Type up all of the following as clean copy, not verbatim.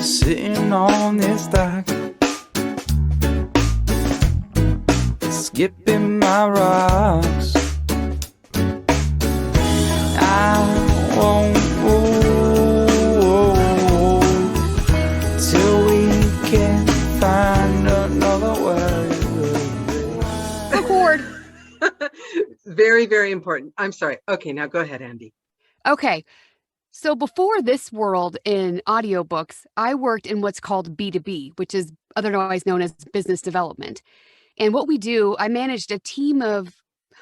sitting on this dock, skipping my rocks. I won't move till we can find another way. Record. Very, very important. I'm sorry. Okay, now go ahead, Andy. Okay. So before this world in audiobooks, I worked in what's called B2B, which is otherwise known as business development. And what we do, I managed a team of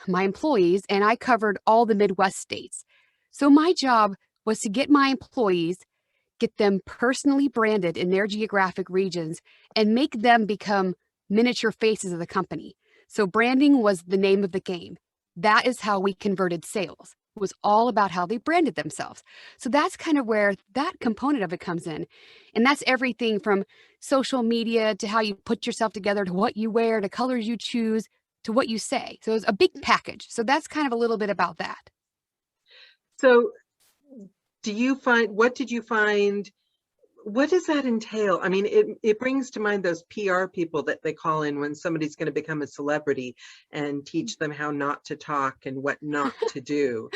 my employees and I covered all the Midwest states. So my job was to get my employees, get them personally branded in their geographic regions and make them become miniature faces of the company. So branding was the name of the game. That is how we converted sales. It was all about how they branded themselves. So that's kind of where that component of it comes in. And that's everything from social media to how you put yourself together, to what you wear, to colors you choose, to what you say. So it's a big package. So that's kind of a little bit about that. So what did you find, what does that entail? I mean, it brings to mind those PR people that they call in when somebody's going to become a celebrity and teach them how not to talk and what not to do.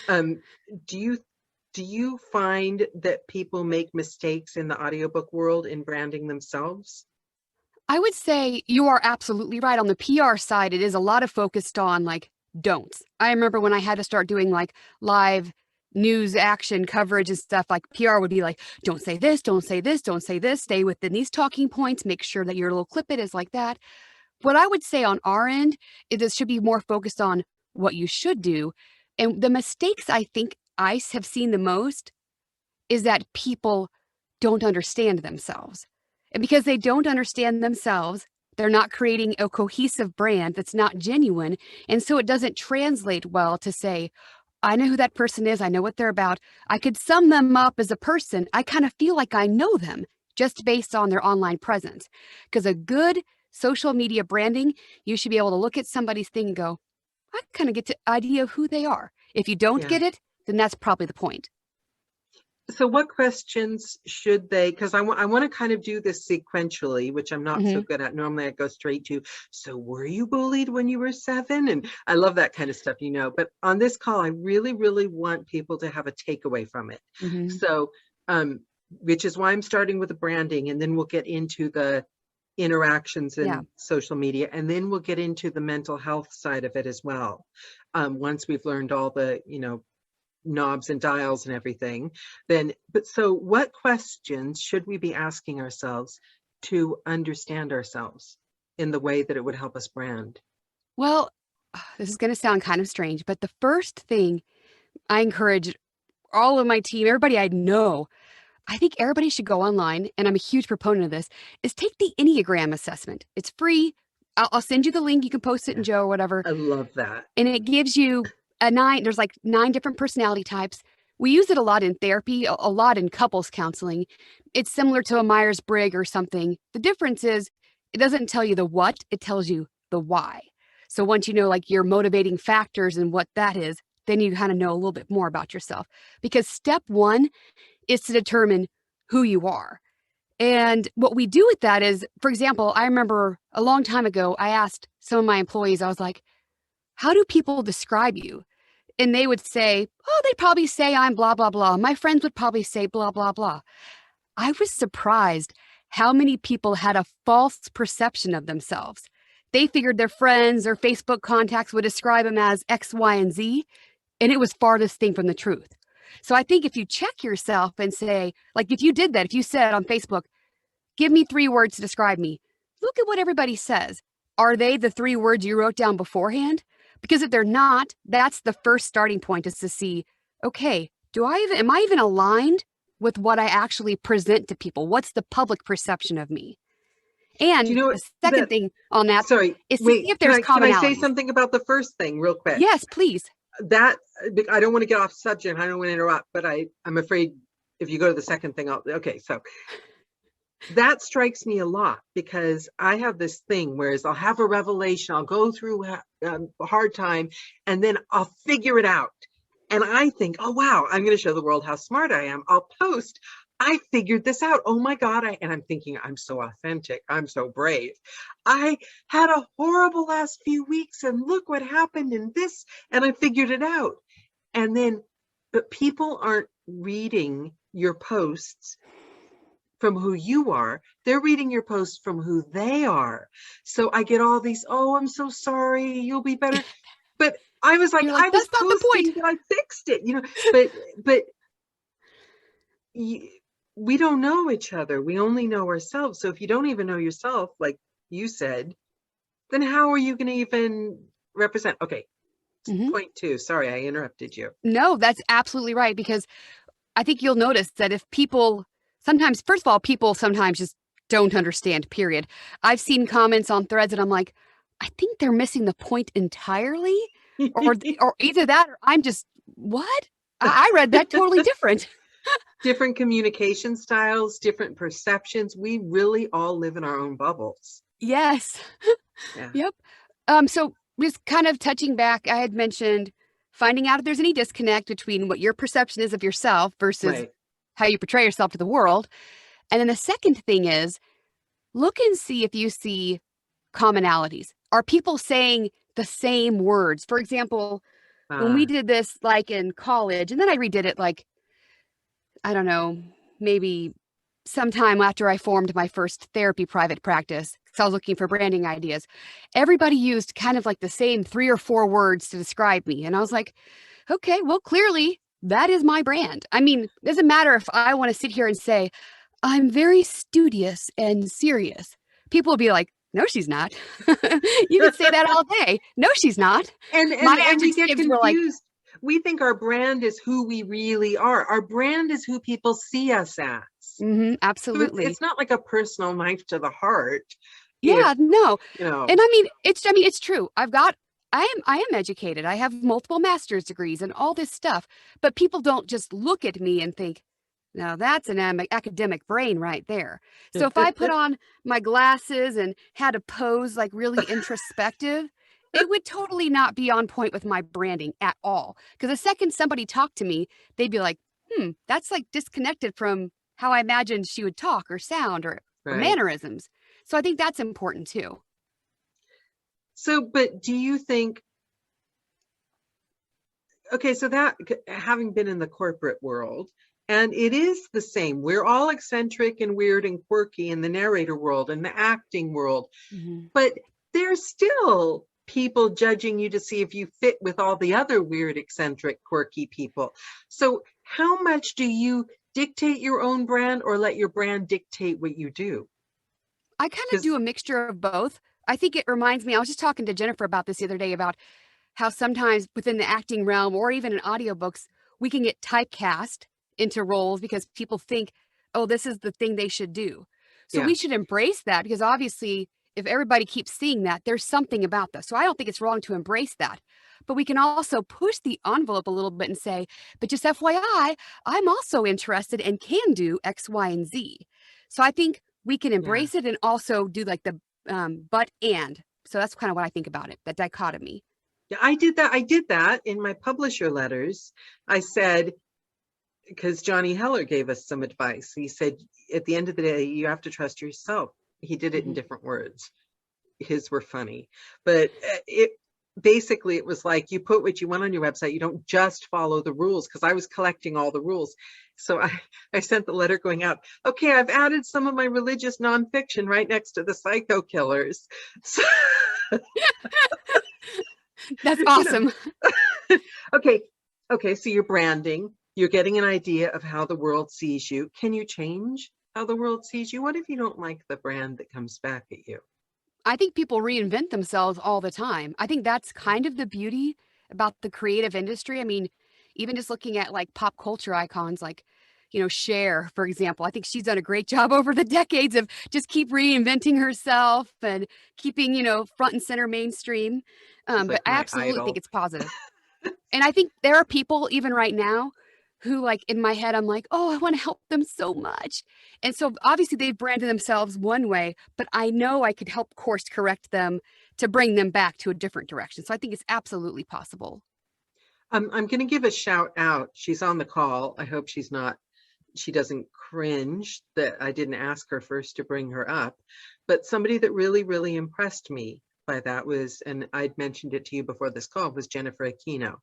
Do you find that people make mistakes in the audiobook world in branding themselves? I would say you are absolutely right. On the PR side, it is a lot of focused on like don'ts. I remember when I had to start doing like live news action coverage and stuff, like PR would be like, don't say this, don't say this, don't say this, stay within these talking points, make sure that your little clip it is like that. What I would say on our end is this should be more focused on what you should do. And the mistakes I think I have seen the most is that people don't understand themselves. And because they don't understand themselves, they're not creating a cohesive brand that's not genuine. And so it doesn't translate well to say, I know who that person is. I know what they're about. I could sum them up as a person. I kind of feel like I know them just based on their online presence. Because a good social media branding, you should be able to look at somebody's thing and go, I kind of get the idea of who they are. If you don't get it, then that's probably the point. So what questions should they, because I want to kind of do this sequentially, which I'm not so good at. Normally I go straight to, so were you bullied when you were 7? And I love that kind of stuff, but on this call, I really, really want people to have a takeaway from it. So, which is why I'm starting with the branding, and then we'll get into the interactions in social media, and then we'll get into the mental health side of it as well. Once we've learned all the, knobs and dials and everything, so what questions should we be asking ourselves to understand ourselves in the way that it would help us brand? Well, this is going to sound kind of strange, but the first thing I encourage all of my team, everybody I know, I think everybody should go online, and I'm a huge proponent of this, is take the Enneagram assessment. It's free. I'll send you the link. You can post it in Joe or whatever. I love that. And it gives you there's like 9 different personality types. We use it a lot in therapy, a lot in couples counseling. It's similar to a Myers-Briggs or something. The difference is it doesn't tell you the what, it tells you the why. So once you know like your motivating factors and what that is, then you kind of know a little bit more about yourself. Because step 1 is to determine who you are. And what we do with that is, for example, I remember a long time ago, I asked some of my employees, I was like, how do people describe you? And they would say, oh, they'd probably say I'm blah, blah, blah. My friends would probably say blah, blah, blah. I was surprised how many people had a false perception of themselves. They figured their friends or Facebook contacts would describe them as X, Y, and Z, and it was farthest thing from the truth. So I think if you check yourself and say, like if you did that, if you said on Facebook, give me 3 words to describe me, look at what everybody says. Are they the 3 words you wrote down beforehand? Because if they're not, that's the first starting point, is to see, okay, am I even aligned with what I actually present to people? What's the public perception of me? And the second thing on that is to see if there's commonalities. Can I say something about the first thing real quick? Yes, please. That, I don't want to get off subject. I don't want to interrupt, but I'm afraid if you go to the second thing, so that strikes me a lot, because I have this thing, whereas I'll have a revelation, I'll go through a hard time, and then I'll figure it out. And I think, oh, wow, I'm going to show the world how smart I am. I'll post. I figured this out. Oh my God. And I'm thinking, I'm so authentic. I'm so brave. I had a horrible last few weeks and look what happened in this. And I figured it out. And then, but people aren't reading your posts from who you are. They're reading your posts from who they are. So I get all these, oh, I'm so sorry. You'll be better. But I was like, You're like, I was that's not the posting point. that I fixed it, but we don't know each other. We only know ourselves. So if you don't even know yourself, like you said, then how are you going to even represent? Okay. Point 2. Sorry, I interrupted you. No, that's absolutely right. Because I think you'll notice that if people sometimes, first of all, people sometimes just don't understand, period. I've seen comments on threads and I'm like, I think they're missing the point entirely. Or either that or I'm just, what? I read that totally different. Different communication styles, different perceptions. We really all live in our own bubbles. Yes. Yeah. Yep. So just kind of touching back, I had mentioned finding out if there's any disconnect between what your perception is of yourself versus how you portray yourself to the world. And then the second thing is look and see if you see commonalities. Are people saying the same words? For example, when we did this like in college, and then I redid it like, I don't know, maybe sometime after I formed my first therapy private practice, because I was looking for branding ideas, everybody used kind of like the same 3 or 4 words to describe me. And I was like, okay, well, clearly that is my brand. I mean, it doesn't matter if I want to sit here and say, I'm very studious and serious. People will be like, no, she's not. You could say that all day. No, she's not. And we get confused. Like, we think our brand is who we really are. Our brand is who people see us as. Absolutely. So it's not like a personal knife to the heart. Yeah, no. You know. And I mean, it's true. I am educated. I have multiple master's degrees and all this stuff, but people don't just look at me and think, now that's an academic brain right there. So if I put on my glasses and had a pose like really introspective, it would totally not be on point with my branding at all. Because the second somebody talked to me, they'd be like, that's like disconnected from how I imagined she would talk or sound or mannerisms. So I think that's important too. So, but do you think, okay, so that having been in the corporate world, and it is the same. We're all eccentric and weird and quirky in the narrator world and the acting world, but there's still people judging you to see if you fit with all the other weird, eccentric, quirky people. So how much do you dictate your own brand or let your brand dictate what you do? I kind of do a mixture of both. I think it reminds me, I was just talking to Jennifer about this the other day about how sometimes within the acting realm or even in audiobooks, we can get typecast into roles because people think, oh, this is the thing they should do. So we should embrace that because obviously if everybody keeps seeing that, there's something about this. So I don't think it's wrong to embrace that. But we can also push the envelope a little bit and say, but just FYI, I'm also interested and can do X, Y, and Z. So I think we can embrace it and also do like the but and. So that's kind of what I think about it, that dichotomy. Yeah, I did that in my publisher letters. I said, because Johnny Heller gave us some advice. He said, at the end of the day, you have to trust yourself. He did it in different words. His were funny, but it was like, you put what you want on your website. You don't just follow the rules, because I was collecting all the rules. So I sent the letter going out. Okay, I've added some of my religious nonfiction right next to the psycho killers. So, that's awesome. Okay. So you're branding. You're getting an idea of how the world sees you. Can you change how the world sees you? What if you don't like the brand that comes back at you? I think people reinvent themselves all the time. I think that's kind of the beauty about the creative industry. I mean, even just looking at like pop culture icons like, Cher, for example, I think she's done a great job over the decades of just keep reinventing herself and keeping, front and center mainstream. But I absolutely think it's positive. And I think there are people even right now who, like, in my head, I'm like, oh, I want to help them so much. And so obviously they've branded themselves one way, but I know I could help course correct them to bring them back to a different direction. So I think it's absolutely possible. I'm going to give a shout out. She's on the call. I hope she's not she doesn't cringe that I didn't ask her first to bring her up. But somebody that really, really impressed me by that was, and I'd mentioned it to you before this call, was Jennifer Aquino,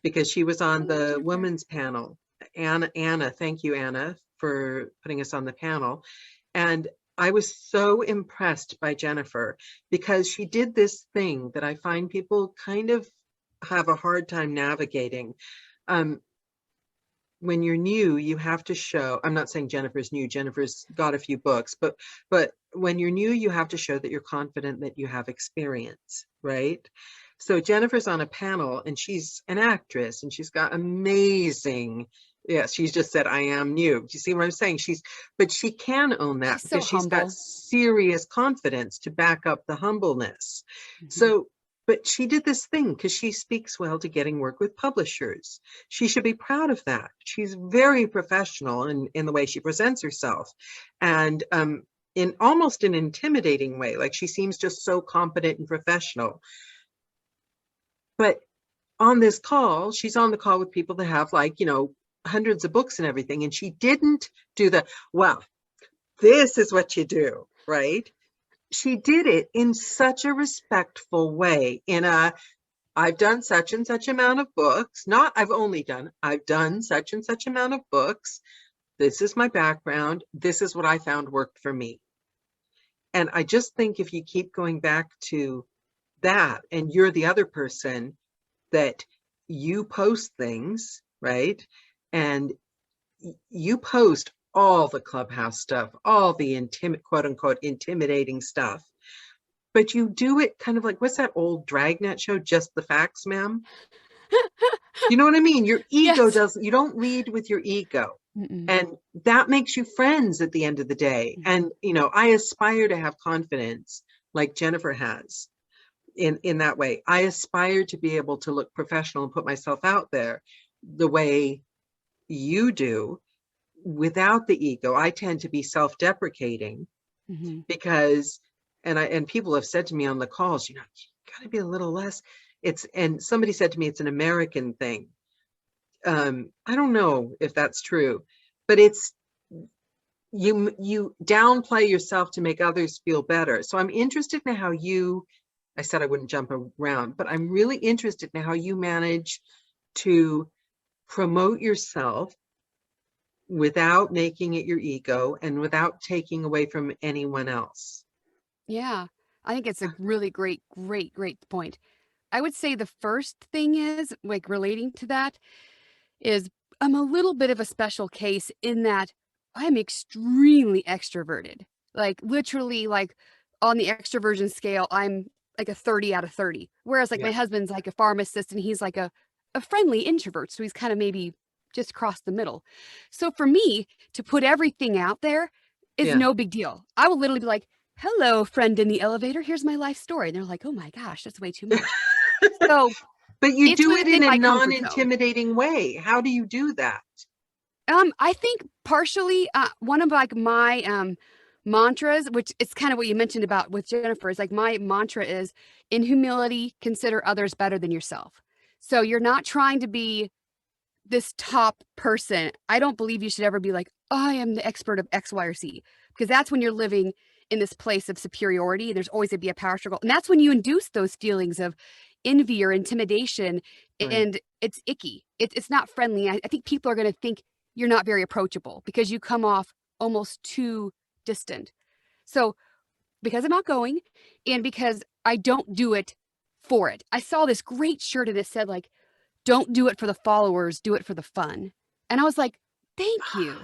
because she was on the women's panel. Anna, thank you, Anna, for putting us on the panel. And I was so impressed by Jennifer because she did this thing that I find people kind of have a hard time navigating. When you're new, you have to show, I'm not saying Jennifer's new, Jennifer's got a few books, but when you're new, you have to show that you're confident, that you have experience, right? So Jennifer's on a panel and she's an actress and she's got amazing, yeah, she's just said, I am new. Do you see what I'm saying? But she can own that She's because so she's got humble. serious confidence to back up the humbleness. So, but she did this thing because she speaks well to getting work with publishers. She should be proud of that. She's very professional in the way she presents herself, and in almost an intimidating way. Like, she seems just so competent and professional. But on this call, she's on the call with people that have, like, you know, hundreds of books and everything. And she didn't do the, well, this is what you do, right? She did it in such a respectful way, I've done such and such amount of books, not I've done such and such amount of books. This is my background. This is what I found worked for me. And I just think if you keep going back to that, and you're the other person, that you post things, right? And you post all the Clubhouse stuff, all the quote unquote intimidating stuff, but you do it kind of like, what's that old Dragnet show? Just the Facts, ma'am. You know what I mean? Your ego you don't lead with your ego. And that makes you friends at the end of the day. And, you know, I aspire to have confidence like Jennifer has in that way. I aspire to be able to look professional and put myself out there the way you do, without the ego. I tend to be self-deprecating because, and people have said to me on the calls, you know, you got to be a little less. And somebody said to me, it's an American thing. I don't know if that's true, but it's, you downplay yourself to make others feel better. So I'm interested in how I said I wouldn't jump around, but I'm really interested in how you manage to promote yourself without making it your ego and without taking away from anyone else. Yeah, I think it's a really great point. I would say the first thing is, like, relating to that is I'm a little bit of a special case in that I'm extremely extroverted. Like, literally, like, on the extroversion scale, I'm like a 30 out of 30. Whereas, like, my husband's like a pharmacist and he's like a friendly introvert. So he's kind of maybe just crossed the middle. So for me to put everything out there is no big deal. I will literally be like, hello, friend in the elevator. Here's my life story. And they're like, oh my gosh, that's way too much. So, but you do it in a my comfort zone. non-intimidating way. How do you do that? I think partially one of like my mantras, which it's kind of what you mentioned about with Jennifer, is like my mantra is, in humility, consider others better than yourself. So you're not trying to be this top person. I don't believe you should ever be like, I am the expert of X, Y, or Z, because that's when you're living in this place of superiority. There's always going to be a power struggle. And that's when you induce those feelings of envy or intimidation. And it's icky. It's not friendly. I think people are going to think you're not very approachable because you come off almost too distant. So because I'm outgoing and because I don't do it for it. I saw this great shirt and it said, like, don't do it for the followers, do it for the fun. And I was like, thank you.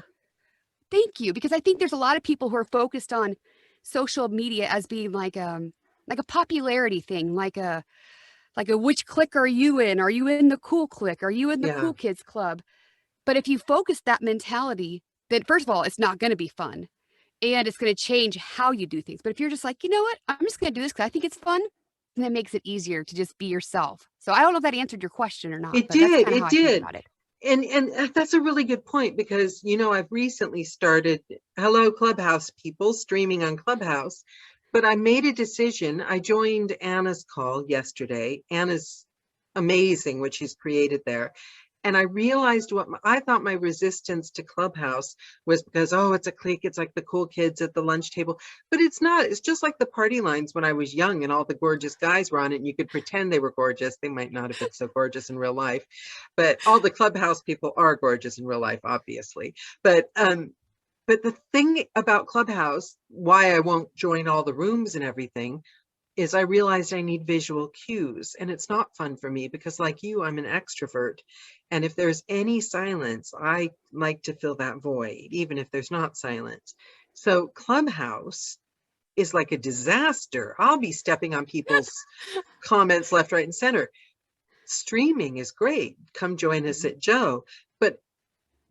Thank you. Because I think there's a lot of people who are focused on social media as being like a popularity thing, like a which clique are you in? Are you in the cool clique? Are you in the cool kids club? But if you focus that mentality, then first of all, it's not going to be fun. And it's going to change how you do things. But if you're just like, you know what, I'm just going to do this because I think it's fun, and that makes it easier to just be yourself. So I don't know if that answered your question or not. It but that's did. kind of how I think about it. And that's a really good point because, you know, I've recently started, hello Clubhouse people, streaming on Clubhouse, but I made a decision. I joined Anna's call yesterday. Anna's amazing what she's created there. And I realized I thought my resistance to Clubhouse was because, oh, it's a clique. It's like the cool kids at the lunch table. But it's not. It's just like the party lines when I was young and all the gorgeous guys were on it. And you could pretend they were gorgeous. They might not have been so gorgeous in real life. But all the Clubhouse people are gorgeous in real life, obviously. But the thing about Clubhouse, why I won't join all the rooms and everything, is I realized I need visual cues, and it's not fun for me because, like you, I'm an extrovert. And if there's any silence, I like to fill that void, even if there's not silence. So Clubhouse is like a disaster. I'll be stepping on people's comments left, right, and center. Streaming is great. Come join us at Joe. But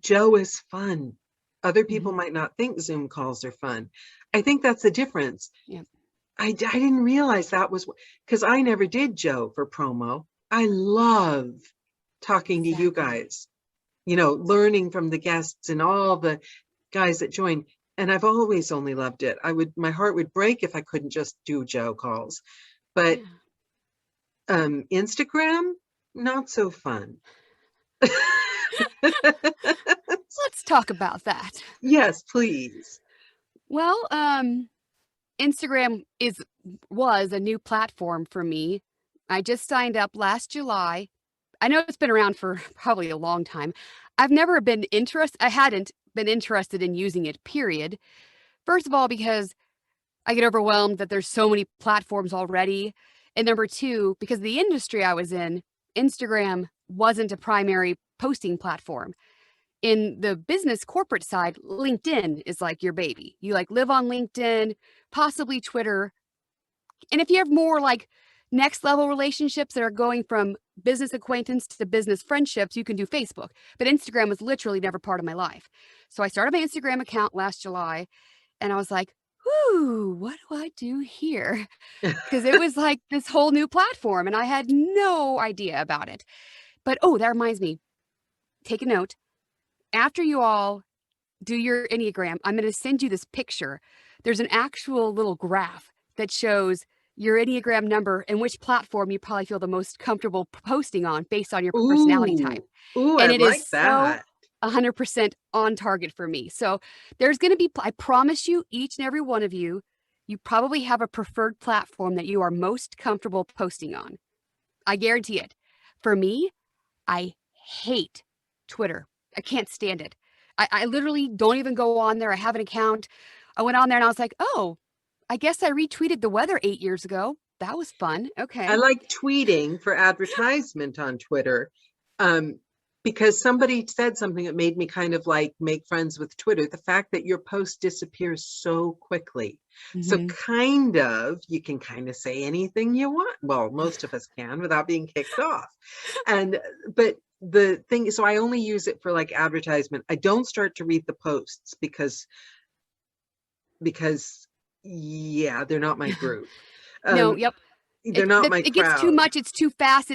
Joe is fun. Other people might not think Zoom calls are fun. I think that's the difference. Yeah. I didn't realize that was because I never did Joe for promo. I love talking to you guys, learning from the guests and all the guys that join. And I've always only loved it. My heart would break if I couldn't just do Joe calls. But Instagram, not so fun. Let's talk about that. Yes, please. Well, Instagram was a new platform for me. I just signed up last July. I know it's been around for probably a long time. I hadn't been interested in using it, period. First of all, because I get overwhelmed that there's so many platforms already. And number two, because the industry I was in, Instagram wasn't a primary posting platform. In the business corporate side, LinkedIn is like your baby. You live on LinkedIn, possibly Twitter. And if you have more next level relationships that are going from business acquaintance to business friendships, you can do Facebook. But Instagram was literally never part of my life. So I started my Instagram account last July and I was like, whoo, what do I do here? Because it was like this whole new platform and I had no idea about it. But that reminds me, take a note. After you all do your Enneagram, I'm going to send you this picture. There's an actual little graph that shows your Enneagram number and which platform you probably feel the most comfortable posting on based on your personality type. Ooh, and I it like is that. so 100% on target for me. So there's going to be, I promise you, each and every one of you, you probably have a preferred platform that you are most comfortable posting on. I guarantee it. For me, I hate Twitter. I can't stand it. I literally don't even go on there. I have an account. I went on there and I was like, oh, I guess I retweeted the weather 8 years ago. That was fun. Okay. I like tweeting for advertisement on Twitter because somebody said something that made me kind of make friends with Twitter. The fact that your post disappears so quickly. So you can kind of say anything you want. Well, most of us can without being kicked off. But the thing is, so I only use it for advertisement. I don't start to read the posts because yeah, they're not my group. No, yep. They're not my crowd. It gets too much. It's too fast.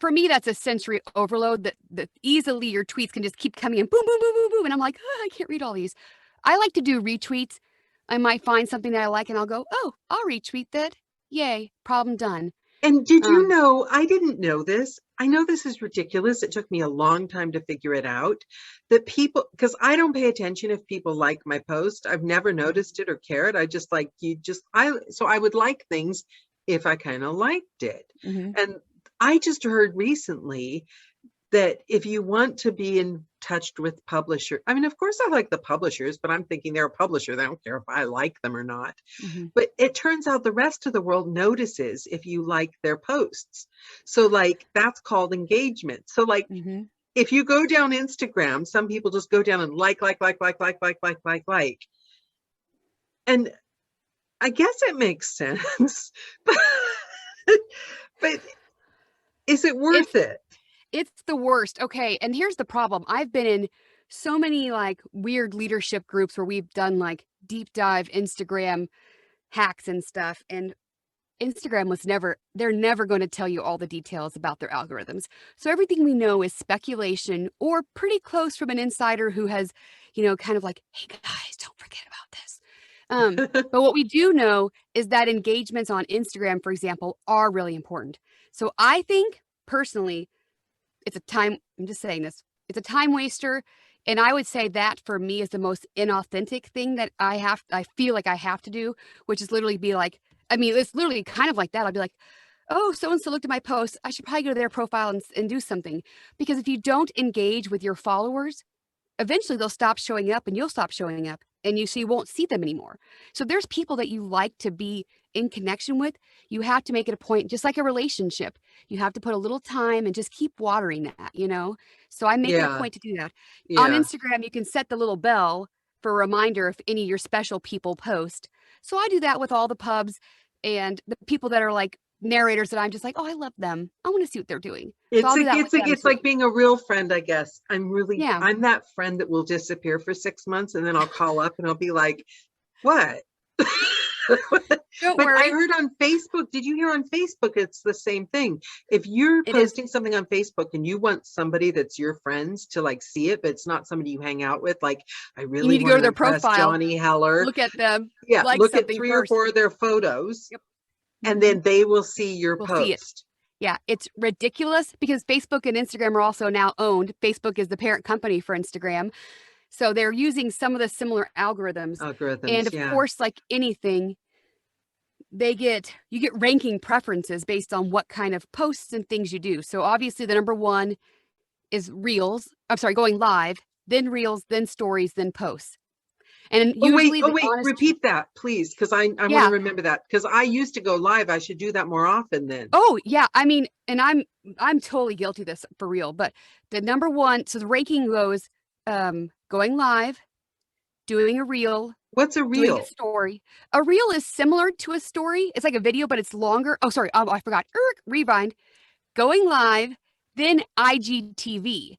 For me, that's a sensory overload that easily your tweets can just keep coming in, boom, boom, boom, boom, boom. And I'm like, I can't read all these. I like to do retweets. I might find something that I like and I'll go, oh, I'll retweet that. Yay, problem done. And did you know, I didn't know this. I know this is ridiculous. It took me a long time to figure it out that people, because I don't pay attention if people like my post. I've never noticed it or cared. I just so I would like things if I kind of liked it. And I just heard recently that if you want to be in touch with publisher, I mean, of course I like the publishers, but I'm thinking they're a publisher. They don't care if I like them or not. But it turns out the rest of the world notices if you like their posts. So that's called engagement. So if you go down Instagram, some people just go down and like. And I guess it makes sense, but is it worth it? It's the worst. Okay. And here's the problem. I've been in so many weird leadership groups where we've done deep dive Instagram hacks and stuff. And Instagram they're never going to tell you all the details about their algorithms. So everything we know is speculation or pretty close from an insider who has, kind of hey guys, don't forget about this. But what we do know is that engagements on Instagram, for example, are really important. So I think personally, it's a time, I'm just saying this, it's a time waster. And I would say that for me is the most inauthentic thing that I feel like I have to do, which is literally be like, I mean, it's literally kind of like that. I'll be like, oh, so-and-so looked at my post. I should probably go to their profile and do something. Because if you don't engage with your followers, eventually they'll stop showing up and you'll stop showing up and you won't see them anymore. So there's people that you like to be in connection with. You have to make it a point, just like a relationship. You have to put a little time and just keep watering that, you know? So I make it a point to do that. On Instagram, you can set the little bell for a reminder if any of your special people post. So I do that with all the pubs and the people that are like narrators that I'm just like, oh, I love them. I want to see what they're doing. It's like being a real friend, I guess. I'm that friend that will disappear for 6 months and then I'll call up and I'll be like, what? Don't But worry. I heard on Facebook, did you hear on Facebook? It's the same thing. If you're posting something on Facebook and you want somebody that's your friends to like see it, but it's not somebody you hang out with, like I really need to go to their profile, Johnny Heller. Look at them. Yeah, like look at 3 first. or 4 of their photos. Yep. And then they will see your post. See it. Yeah, it's ridiculous because Facebook and Instagram are also now owned. Facebook is the parent company for Instagram. So they're using some of the similar algorithms. And of course, like anything, you get ranking preferences based on what kind of posts and things you do. So obviously the number one is reels. I'm sorry, going live, then reels, then stories, then posts. And usually repeat that, please, because I want to remember that because I used to go live. I should do that more often then. Oh, yeah. I mean, and I'm totally guilty of this for real. But the number one, so the ranking goes going live, doing a reel. What's a reel? Doing a story. A reel is similar to a story. It's like a video, but it's longer. Oh, sorry. I forgot. Rewind. Going live, then IGTV.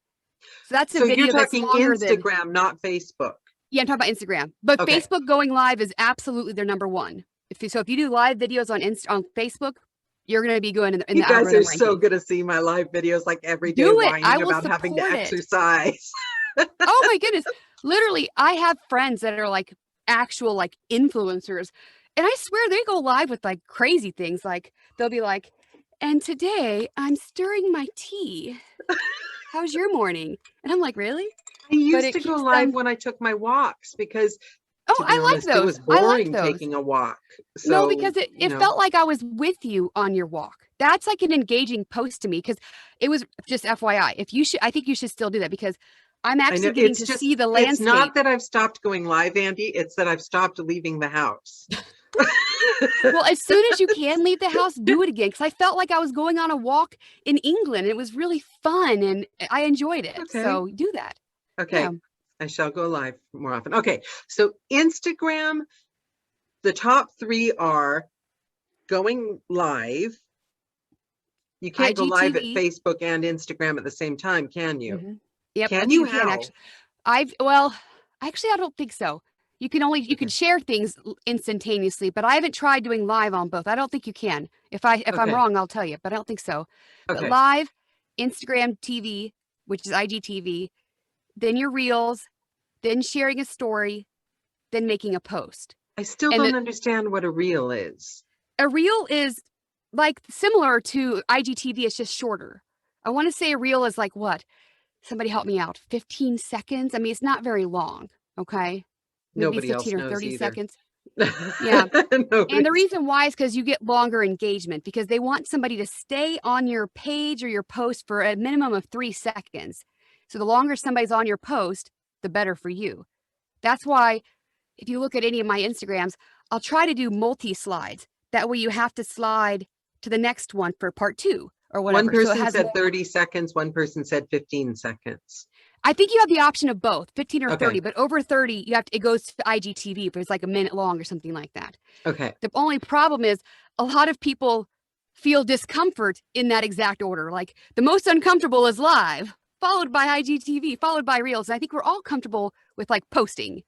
So that's a video that's longer. So you're talking Instagram, not Facebook. Yeah, I'm talking about Instagram. But Facebook going live is absolutely their number one. If you do live videos on Facebook, you're going to be going in the algorithm. You guys are so good to see my live videos like every day whining about having to exercise. Oh my goodness. Literally, I have friends that are like actual like influencers. And I swear they go live with like crazy things. Like they'll be like, and today I'm stirring my tea. How's your morning? And I'm like, really? I used to go live when I took my walks because I like those. It was boring taking a walk. So, no, because it felt like I was with you on your walk. That's like an engaging post to me because it was just FYI. I think you should still do that because I'm actually getting to see the landscape. It's not that I've stopped going live, Andy. It's that I've stopped leaving the house. Well, as soon as you can leave the house, do it again. Because I felt like I was going on a walk in England. It was really fun and I enjoyed it. Okay. So do that. Okay. Yeah. I shall go live more often. Okay. So Instagram, the top 3 are going live. You can't go live at Facebook and Instagram at the same time, can you? Mm-hmm. Yep. Can you? Actually, I don't think so. You can share things instantaneously, but I haven't tried doing live on both. I don't think you can. If I'm wrong, I'll tell you, but I don't think so. Okay. But live, Instagram TV, which is IGTV, then your reels, then sharing a story, then making a post. I still don't understand what a reel is. A reel is like similar to IGTV. It's just shorter. I want to say a reel is like what? Somebody help me out. 15 seconds. I mean, it's not very long. Okay. Maybe nobody 15 or 30 seconds. Yeah. And the reason why is because you get longer engagement because they want somebody to stay on your page or your post for a minimum of 3 seconds. So the longer somebody's on your post, the better for you. That's why if you look at any of my Instagrams, I'll try to do multi-slides. That way you have to slide to the next one for part 2 or whatever. One person said 30 seconds. One person said 15 seconds. I think you have the option of both, 15 or 30, but over 30, it goes to IGTV, but it's like a minute long or something like that. Okay. The only problem is a lot of people feel discomfort in that exact order. Like the most uncomfortable is live, followed by IGTV, followed by reels. And I think we're all comfortable with like posting.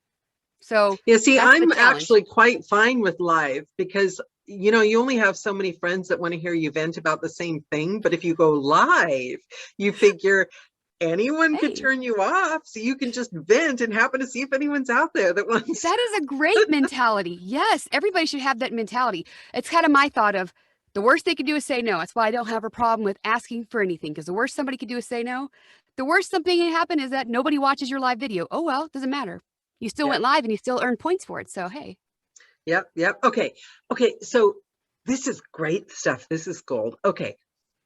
So yeah, see, I'm actually quite fine with live because, you know, you only have so many friends that want to hear you vent about the same thing. But if you go live, you figure anyone could turn you off, so you can just vent and happen to see if anyone's out there that wants. That is a great mentality. Yes, everybody should have that mentality. It's kind of my thought of The worst they could do is say no. That's why I don't have a problem with asking for anything, because the worst somebody could do is say no. The worst something can happen is that nobody watches your live video. Oh, well, doesn't matter. You still Yep. went live and you still earned points for it. So, hey. Yep. Okay. So this is great stuff. This is gold. Okay.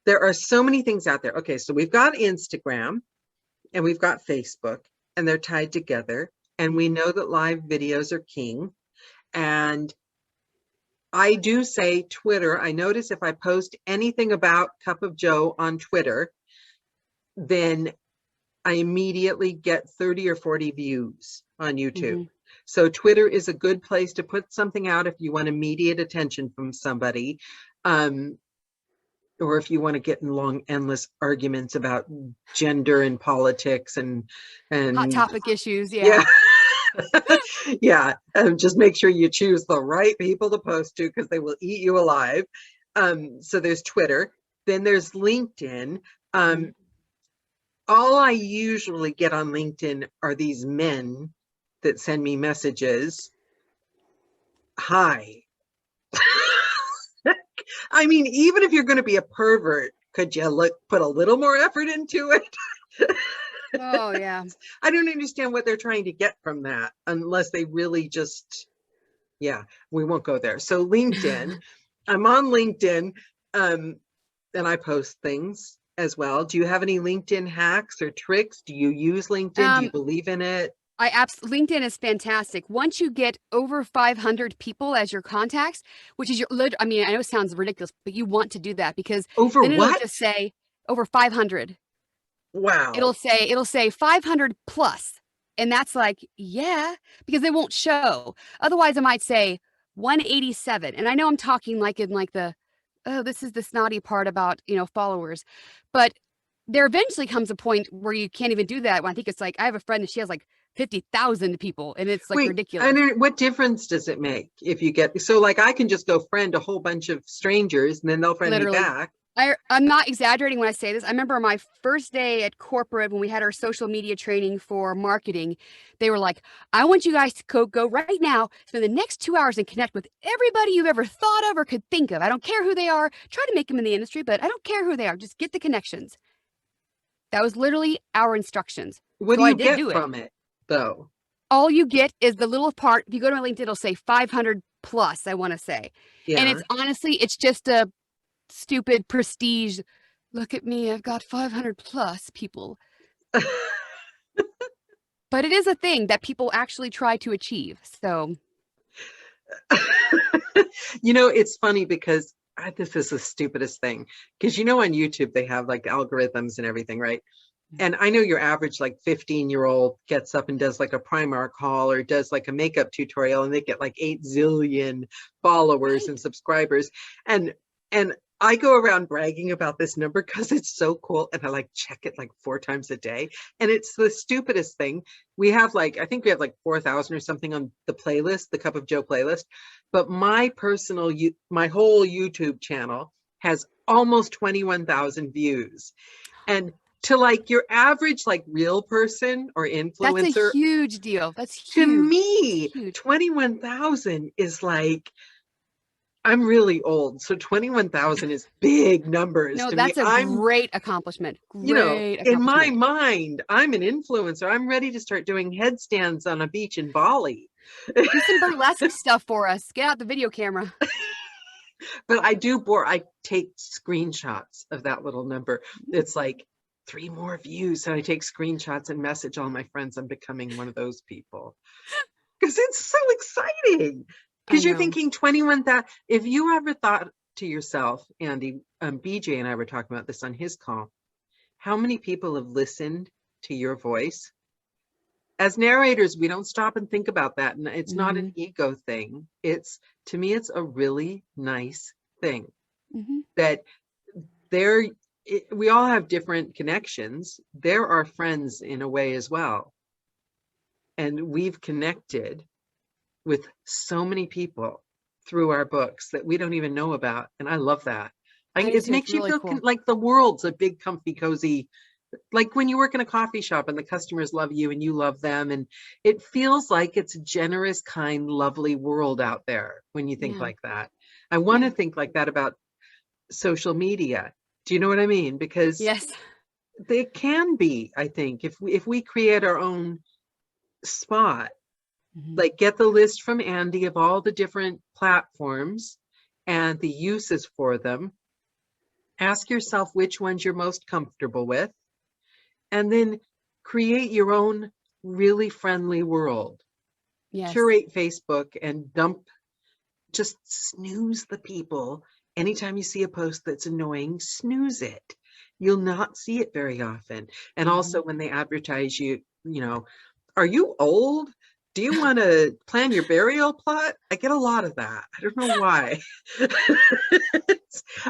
There are so many things out there. Okay. So we've got Instagram and we've got Facebook, and they're tied together. And we know that live videos are king. And I do say Twitter. I notice if I post anything about Cup of Joe on Twitter, then I immediately get 30 or 40 views on YouTube. Mhm. So Twitter is a good place to put something out if you want immediate attention from somebody, or if you want to get in long, endless arguments about gender and politics and Hot topic issues. yeah. Yeah. Just make sure you choose the right people to post to, because they will eat you alive. So there's Twitter. Then there's LinkedIn. All I usually get on LinkedIn are these men that send me messages. Hi. I mean, even if you're going to be a pervert, could you put a little more effort into it? Oh, yeah. I don't understand what they're trying to get from that, unless they really just, we won't go there. So LinkedIn, I'm on LinkedIn, and I post things as well. Do you have any LinkedIn hacks or tricks? Do you use LinkedIn? Do you believe in it? LinkedIn is fantastic. Once you get over 500 people as your contacts, which is I know it sounds ridiculous, but you want to do that, because over then it'll what? just say over 500. Wow. It'll say 500 plus. And that's like, yeah, because they won't show. Otherwise, I might say 187. And I know I'm talking like in like this is the snotty part about, followers. But there eventually comes a point where you can't even do that. I think it's like, I have a friend and she has like 50,000 people, and it's like ridiculous. And what difference does it make if you get, so like I can just go friend a whole bunch of strangers and then they'll friend me back. I'm not exaggerating when I say this. I remember my first day at corporate when we had our social media training for marketing. They were like, I want you guys to go right now, spend the next 2 hours and connect with everybody you've ever thought of or could think of. I don't care who they are. Try to make them in the industry, but I don't care who they are. Just get the connections. That was literally our instructions. What do you get from it, though? All you get is the little part. If you go to my LinkedIn, it'll say 500 plus, I want to say. Yeah. And it's just a stupid prestige. Look at me, I've got 500 plus people. But it is a thing that people actually try to achieve. So it's funny because this is the stupidest thing, because on YouTube they have like algorithms and everything, right? And I know your average like 15-year-old gets up and does like a Primark haul or does like a makeup tutorial, and they get like 8 zillion followers and subscribers, and I go around bragging about this number because it's so cool, and I like check it like 4 times a day, and it's the stupidest thing. We have I think we have like 4,000 or something on the playlist, the Cup of Joe playlist, but my whole YouTube channel has almost 21,000 views, and to like your average like real person or influencer, that's a huge deal. That's huge. To me, 21,000 is like, I'm really old, so 21,000 is big numbers. No, to that's me. a great accomplishment. In my mind, I'm an influencer. I'm ready to start doing headstands on a beach in Bali. Do some burlesque stuff for us. Get out the video camera. But I take screenshots of that little number. It's like 3 more views, and I take screenshots and message all my friends. I'm becoming one of those people because it's so exciting. Because you're thinking 21,000. If you ever thought to yourself, Andy, BJ and I were talking about this on his call, how many people have listened to your voice? As narrators, we don't stop and think about that. And it's not an ego thing. To me, it's a really nice thing that we all have different connections. There are friends in a way as well. And we've connected with so many people through our books that we don't even know about. And I love that. It makes you feel cool. Like the world's a big, comfy, cozy, like when you work in a coffee shop and the customers love you and you love them. And it feels like it's a generous, kind, lovely world out there when you think like that. I want to think like that about social media. Do you know what I mean? Because Yes. they can be, I think, if we create our own spot, like get the list from Andy of all the different platforms and the uses for them. Ask yourself which ones you're most comfortable with, and then create your own really friendly world. Yes. Curate Facebook and just snooze the people. Anytime you see a post that's annoying, snooze it. You'll not see it very often. And also when they advertise you know, are you old? Do you want to plan your burial plot? I get a lot of that. I don't know why.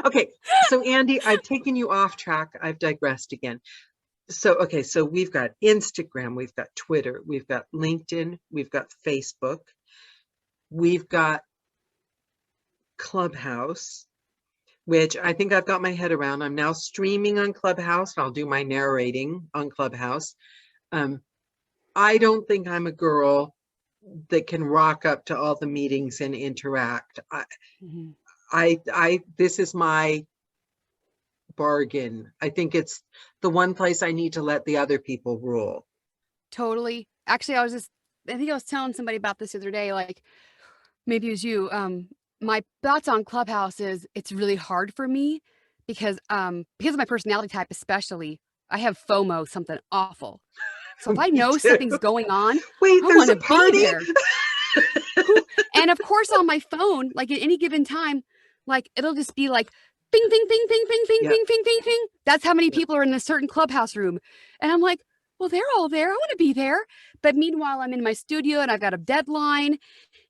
Okay, so Andy, I've taken you off track. I've digressed again. So, okay, so we've got Instagram, we've got Twitter, we've got LinkedIn, we've got Facebook, we've got Clubhouse, which I think I've got my head around. I'm now streaming on Clubhouse. I'll do my narrating on Clubhouse. I don't think I'm a girl that can rock up to all the meetings and interact. This is my bargain. I think it's the one place I need to let the other people rule. Totally. Actually, I think I was telling somebody about this the other day, like maybe it was you. My thoughts on Clubhouse is it's really hard for me because of my personality type, especially, I have FOMO, something awful. So if I know something's going on, wait, I there's want a to party be there. And of course, on my phone, like at any given time, like it'll just be like bing, bing, bing, bing, bing, bing, Yep. bing, bing, bing, bing. That's how many people are in a certain Clubhouse room. And I'm like, well, they're all there. I want to be there. But meanwhile, I'm in my studio and I've got a deadline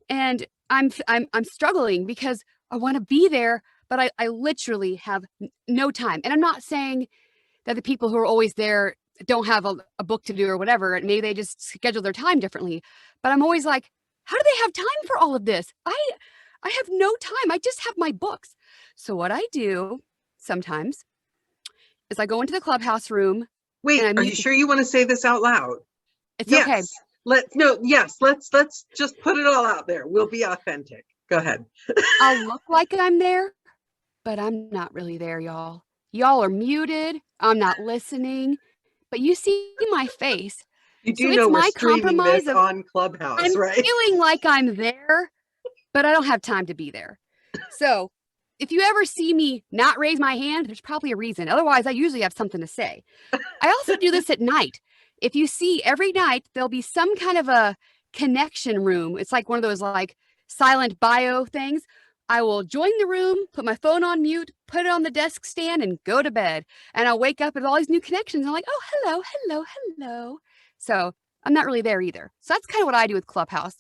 and I'm struggling because I want to be there, but I literally have no time. And I'm not saying that the people who are always there don't have a book to do or whatever, and maybe they just schedule their time differently. But I'm always like, how do they have time for all of this? I have no time. I just have my books. So what I do sometimes is I go into the Clubhouse room. Wait, and I are you sure you want to say this out loud? It's yes. okay. Let's just put it all out there. We'll be authentic. Go ahead. I'll look like I'm there, but I'm not really there, y'all. Y'all are muted. I'm not listening, but you see my face. You do So know it's we're my streaming compromise this of on Clubhouse, I'm right? feeling like I'm there, but I don't have time to be there. So if you ever see me not raise my hand, there's probably a reason. Otherwise, I usually have something to say. I also do this at night. If you see every night, there'll be some kind of a connection room. It's like one of those like silent bio things. I will join the room, put my phone on mute, put it on the desk stand, and go to bed. And I'll wake up with all these new connections. I'm like, oh, hello, hello, hello. So I'm not really there either. So that's kind of what I do with Clubhouse,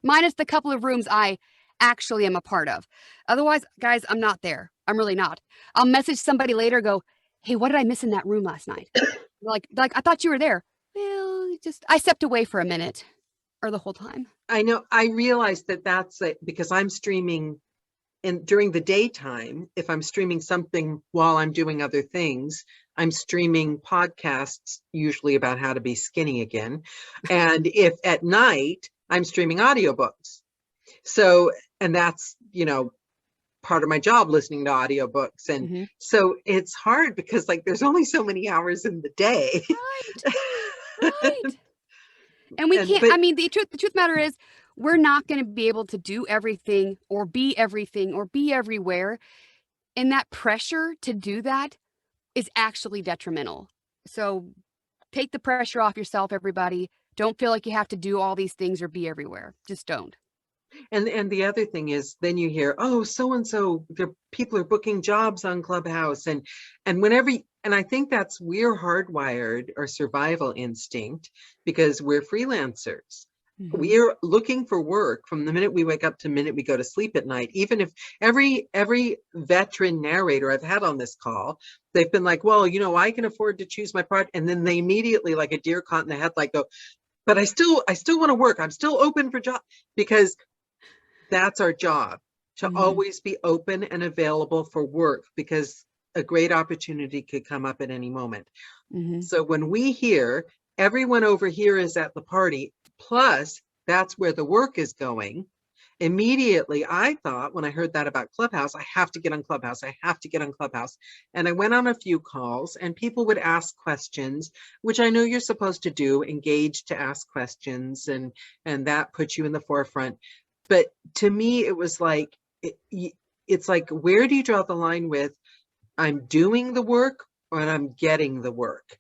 minus the couple of rooms I actually am a part of. Otherwise, guys, I'm not there. I'm really not. I'll message somebody later, go, hey, what did I miss in that room last night? like I thought you were there. Well, I stepped away for a minute or the whole time. I know. I realized that's it because I'm streaming during the daytime. If I'm streaming something while I'm doing other things, I'm streaming podcasts, usually about how to be skinny again. And if at night, I'm streaming audiobooks. So, and that's, part of my job, listening to audiobooks. And so it's hard because like there's only so many hours in the day. Right. And we can't, the truth matter is we're not going to be able to do everything or be everywhere. And that pressure to do that is actually detrimental. So take the pressure off yourself, everybody. Don't feel like you have to do all these things or be everywhere. Just don't. And the other thing is then you hear, oh, so-and-so, people are booking jobs on Clubhouse. And I think we're hardwired, our survival instinct, because we're freelancers. We're looking for work from the minute we wake up to the minute we go to sleep at night. Even if every veteran narrator I've had on this call, they've been like, well, I can afford to choose my part. And then they immediately, like a deer caught in the headlight, go, but I still want to work. I'm still open for job, because that's our job, to always be open and available for work, because a great opportunity could come up at any moment. So when we hear everyone over here is at the party, plus that's where the work is going, immediately I thought, when I heard that about Clubhouse, I have to get on Clubhouse. I have to get on Clubhouse. And I went on a few calls, and people would ask questions, which I know you're supposed to do, engage to ask questions, and that puts you in the forefront. But to me, it was like, it's like, where do you draw the line with I'm doing the work or I'm getting the work?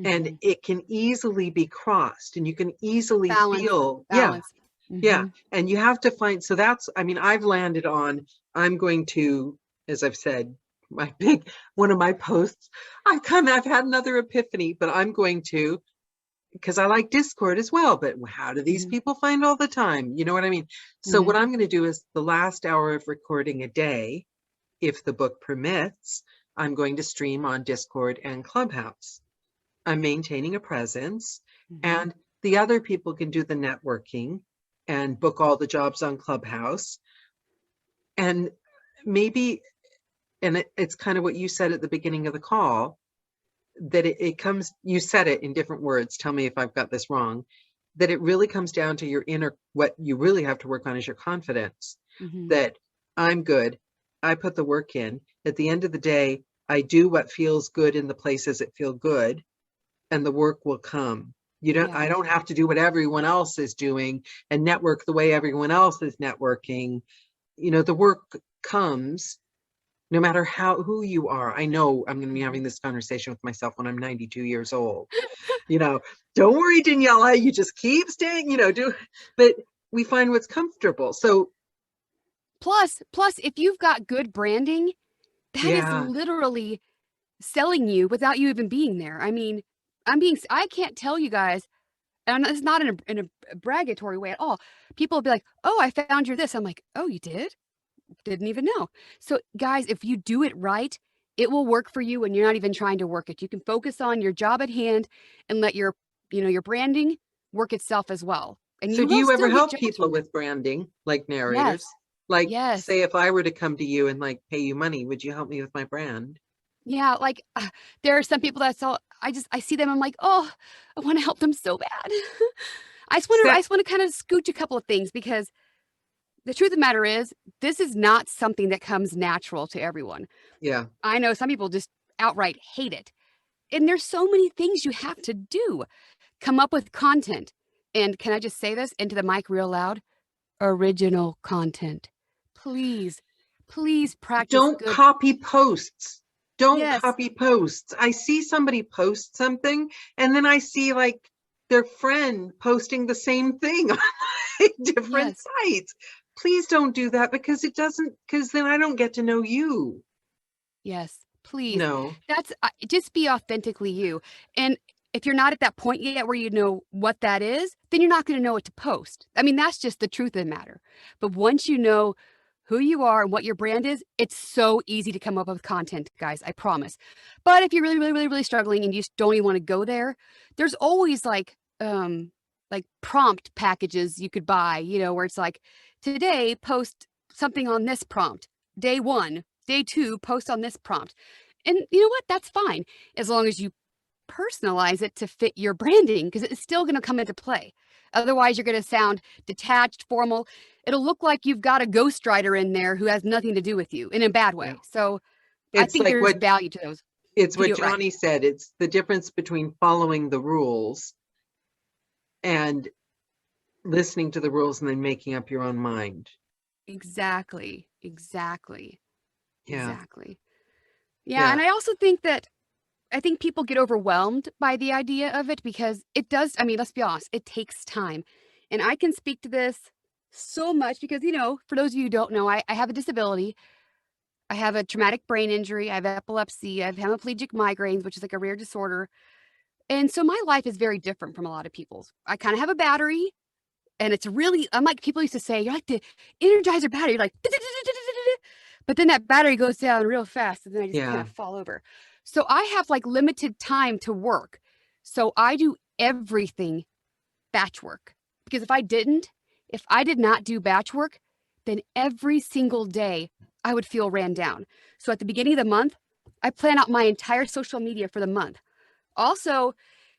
And it can easily be crossed, and you can easily feel, balance. yeah. And you have to find, so that's, I mean, I've landed on, I'm going to, as I've said, one of my posts, I've had another epiphany, but I'm going to, because I like Discord as well, but how do these people find all the time? You know what I mean? So what I'm going to do is the last hour of recording a day, if the book permits, I'm going to stream on Discord and Clubhouse. I'm maintaining a presence, and the other people can do the networking and book all the jobs on Clubhouse. And maybe, and it's kind of what you said at the beginning of the call, that it comes, you said it in different words, tell me if I've got this wrong, that it really comes down to your inner, what you really have to work on is your confidence, that I'm good, I put the work in, at the end of the day, I do what feels good in the places that feel good, and the work will come. I don't have to do what everyone else is doing and network the way everyone else is networking. The work comes no matter who you are. I know I'm going to be having this conversation with myself when I'm 92 years old. Don't worry, Daniela, you just keep staying, but we find what's comfortable. So plus, if you've got good branding, that is literally selling you without you even being there. I mean, I can't tell you guys, and it's not in a bragatory way at all. People will be like, oh, I found you this. I'm like, oh, you did? Didn't even know. So guys, if you do it right, it will work for you and you're not even trying to work it. You can focus on your job at hand and let your branding work itself as well. And so do you ever help people with branding, like narrators? Yes. Like, yes. Say if I were to come to you and like pay you money, would you help me with my brand? Yeah, like there are some people that I see them, I'm like, oh, I want to help them so bad. I just want to kind of scooch a couple of things, because the truth of the matter is, this is not something that comes natural to everyone. Yeah. I know some people just outright hate it. And there's so many things you have to do. Come up with content. And can I just say this into the mic real loud? Original content. Please practice. Don't copy posts. Don't copy posts. I see somebody post something, and then I see like their friend posting the same thing on different sites. Please don't do that, because then I don't get to know you. Yes, please. No. That's just be authentically you. And if you're not at that point yet where you know what that is, then you're not going to know what to post. I mean, that's just the truth of the matter. But once you know who you are and what your brand is, it's so easy to come up with content, guys, I promise. But if you're really, really, really, really struggling and you just don't even want to go there, there's always like prompt packages you could buy, where it's like, today, post something on this prompt. Day 1, day 2, post on this prompt. And you know what? That's fine, as long as you personalize it to fit your branding, because it's still going to come into play. Otherwise, you're going to sound detached, formal. It'll look like you've got a ghostwriter in there who has nothing to do with you in a bad way. So I think there's value to those. It's what Johnny said. It's the difference between following the rules and listening to the rules and then making up your own mind. Exactly. Yeah. And I also think that people get overwhelmed by the idea of it, because it does. I mean, let's be honest, it takes time. And I can speak to this so much because, for those of you who don't know, I have a disability. I have a traumatic brain injury. I have epilepsy. I have hemiplegic migraines, which is like a rare disorder. And so my life is very different from a lot of people's. I kind of have a battery, and it's really, unlike people used to say, you're like the Energizer battery, you're like, but then that battery goes down real fast, and then I just kind of fall over. So I have like limited time to work. So I do everything batchwork, because if I did not do batchwork, then every single day I would feel ran down. So at the beginning of the month, I plan out my entire social media for the month. Also,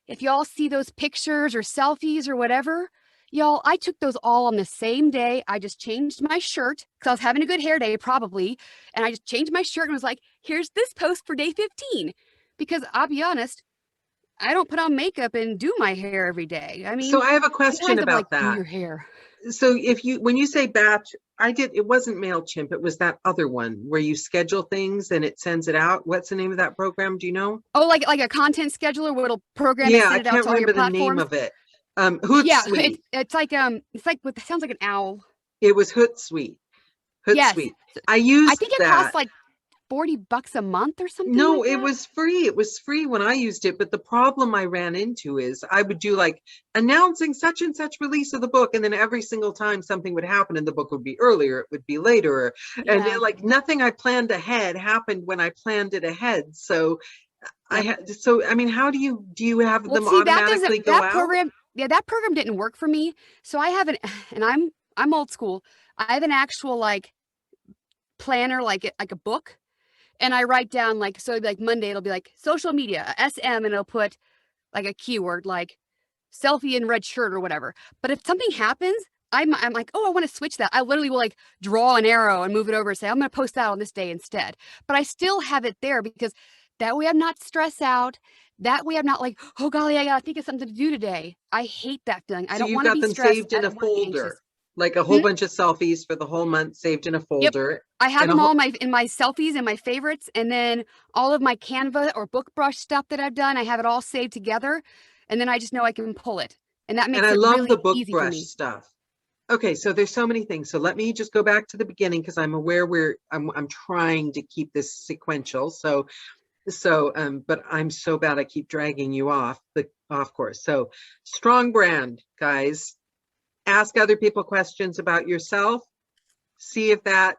if y'all see those pictures or selfies or whatever, Y'all, I took those all on the same day. I just changed my shirt because I was having a good hair day, probably. And I just changed my shirt and was like, here's this post for day 15. Because I'll be honest, I don't put on makeup and do my hair every day. I mean, So I have a question sometimes I'm like, about do that. your hair. So when you say batch, it wasn't MailChimp, it was that other one where you schedule things and it sends it out. What's the name of that program? Do you know? Oh, like a content scheduler where it'll program and Yeah, I send it out can't to all your remember the name platforms. of it. Yeah, Hootsuite. it's like it sounds like an owl. It was Hootsuite. Yes. Hootsuite. I I used think it that. costs like $40 a month or something No, like it that. was free. It was free when I used it. But the problem I ran into is I would do like announcing such and such release of the book. And then every single time something would happen and the book would be earlier, it would be later. And Yeah. like nothing I planned ahead happened when I planned it ahead. So Yep. I mean, how do you have Well, them see, automatically go out? that program didn't work for me. So I have and I'm old school. I have an actual like planner, like a book, and I write down like, so like Monday it'll be like social media, SM, and it'll put like a keyword like selfie in red shirt or whatever. But if something happens, I'm like, oh, I want to switch that. I literally will like draw an arrow and move it over and say, I'm going to post that on this day instead. But I still have it there because that way I'm not stressed out. That way I'm not like, oh golly, I got to think of something to do today. I hate that feeling. I So don't you've want to got be them stressed. saved I in a don't want to be anxious. folder, like a whole bunch of selfies for the whole month saved in a Yep. folder. I have and them all in my selfies and my favorites, and then all of my Canva or book brush stuff that I've done. I have it all saved together, and then I just know I can pull it, and that and makes I it love the really book easy for brush me. stuff. Okay, so there's so many things. So let me just go back to the beginning because I'm aware I'm trying to keep this sequential. But I'm so bad I keep dragging you off course. So strong brand, guys. Ask other people questions about yourself. See if the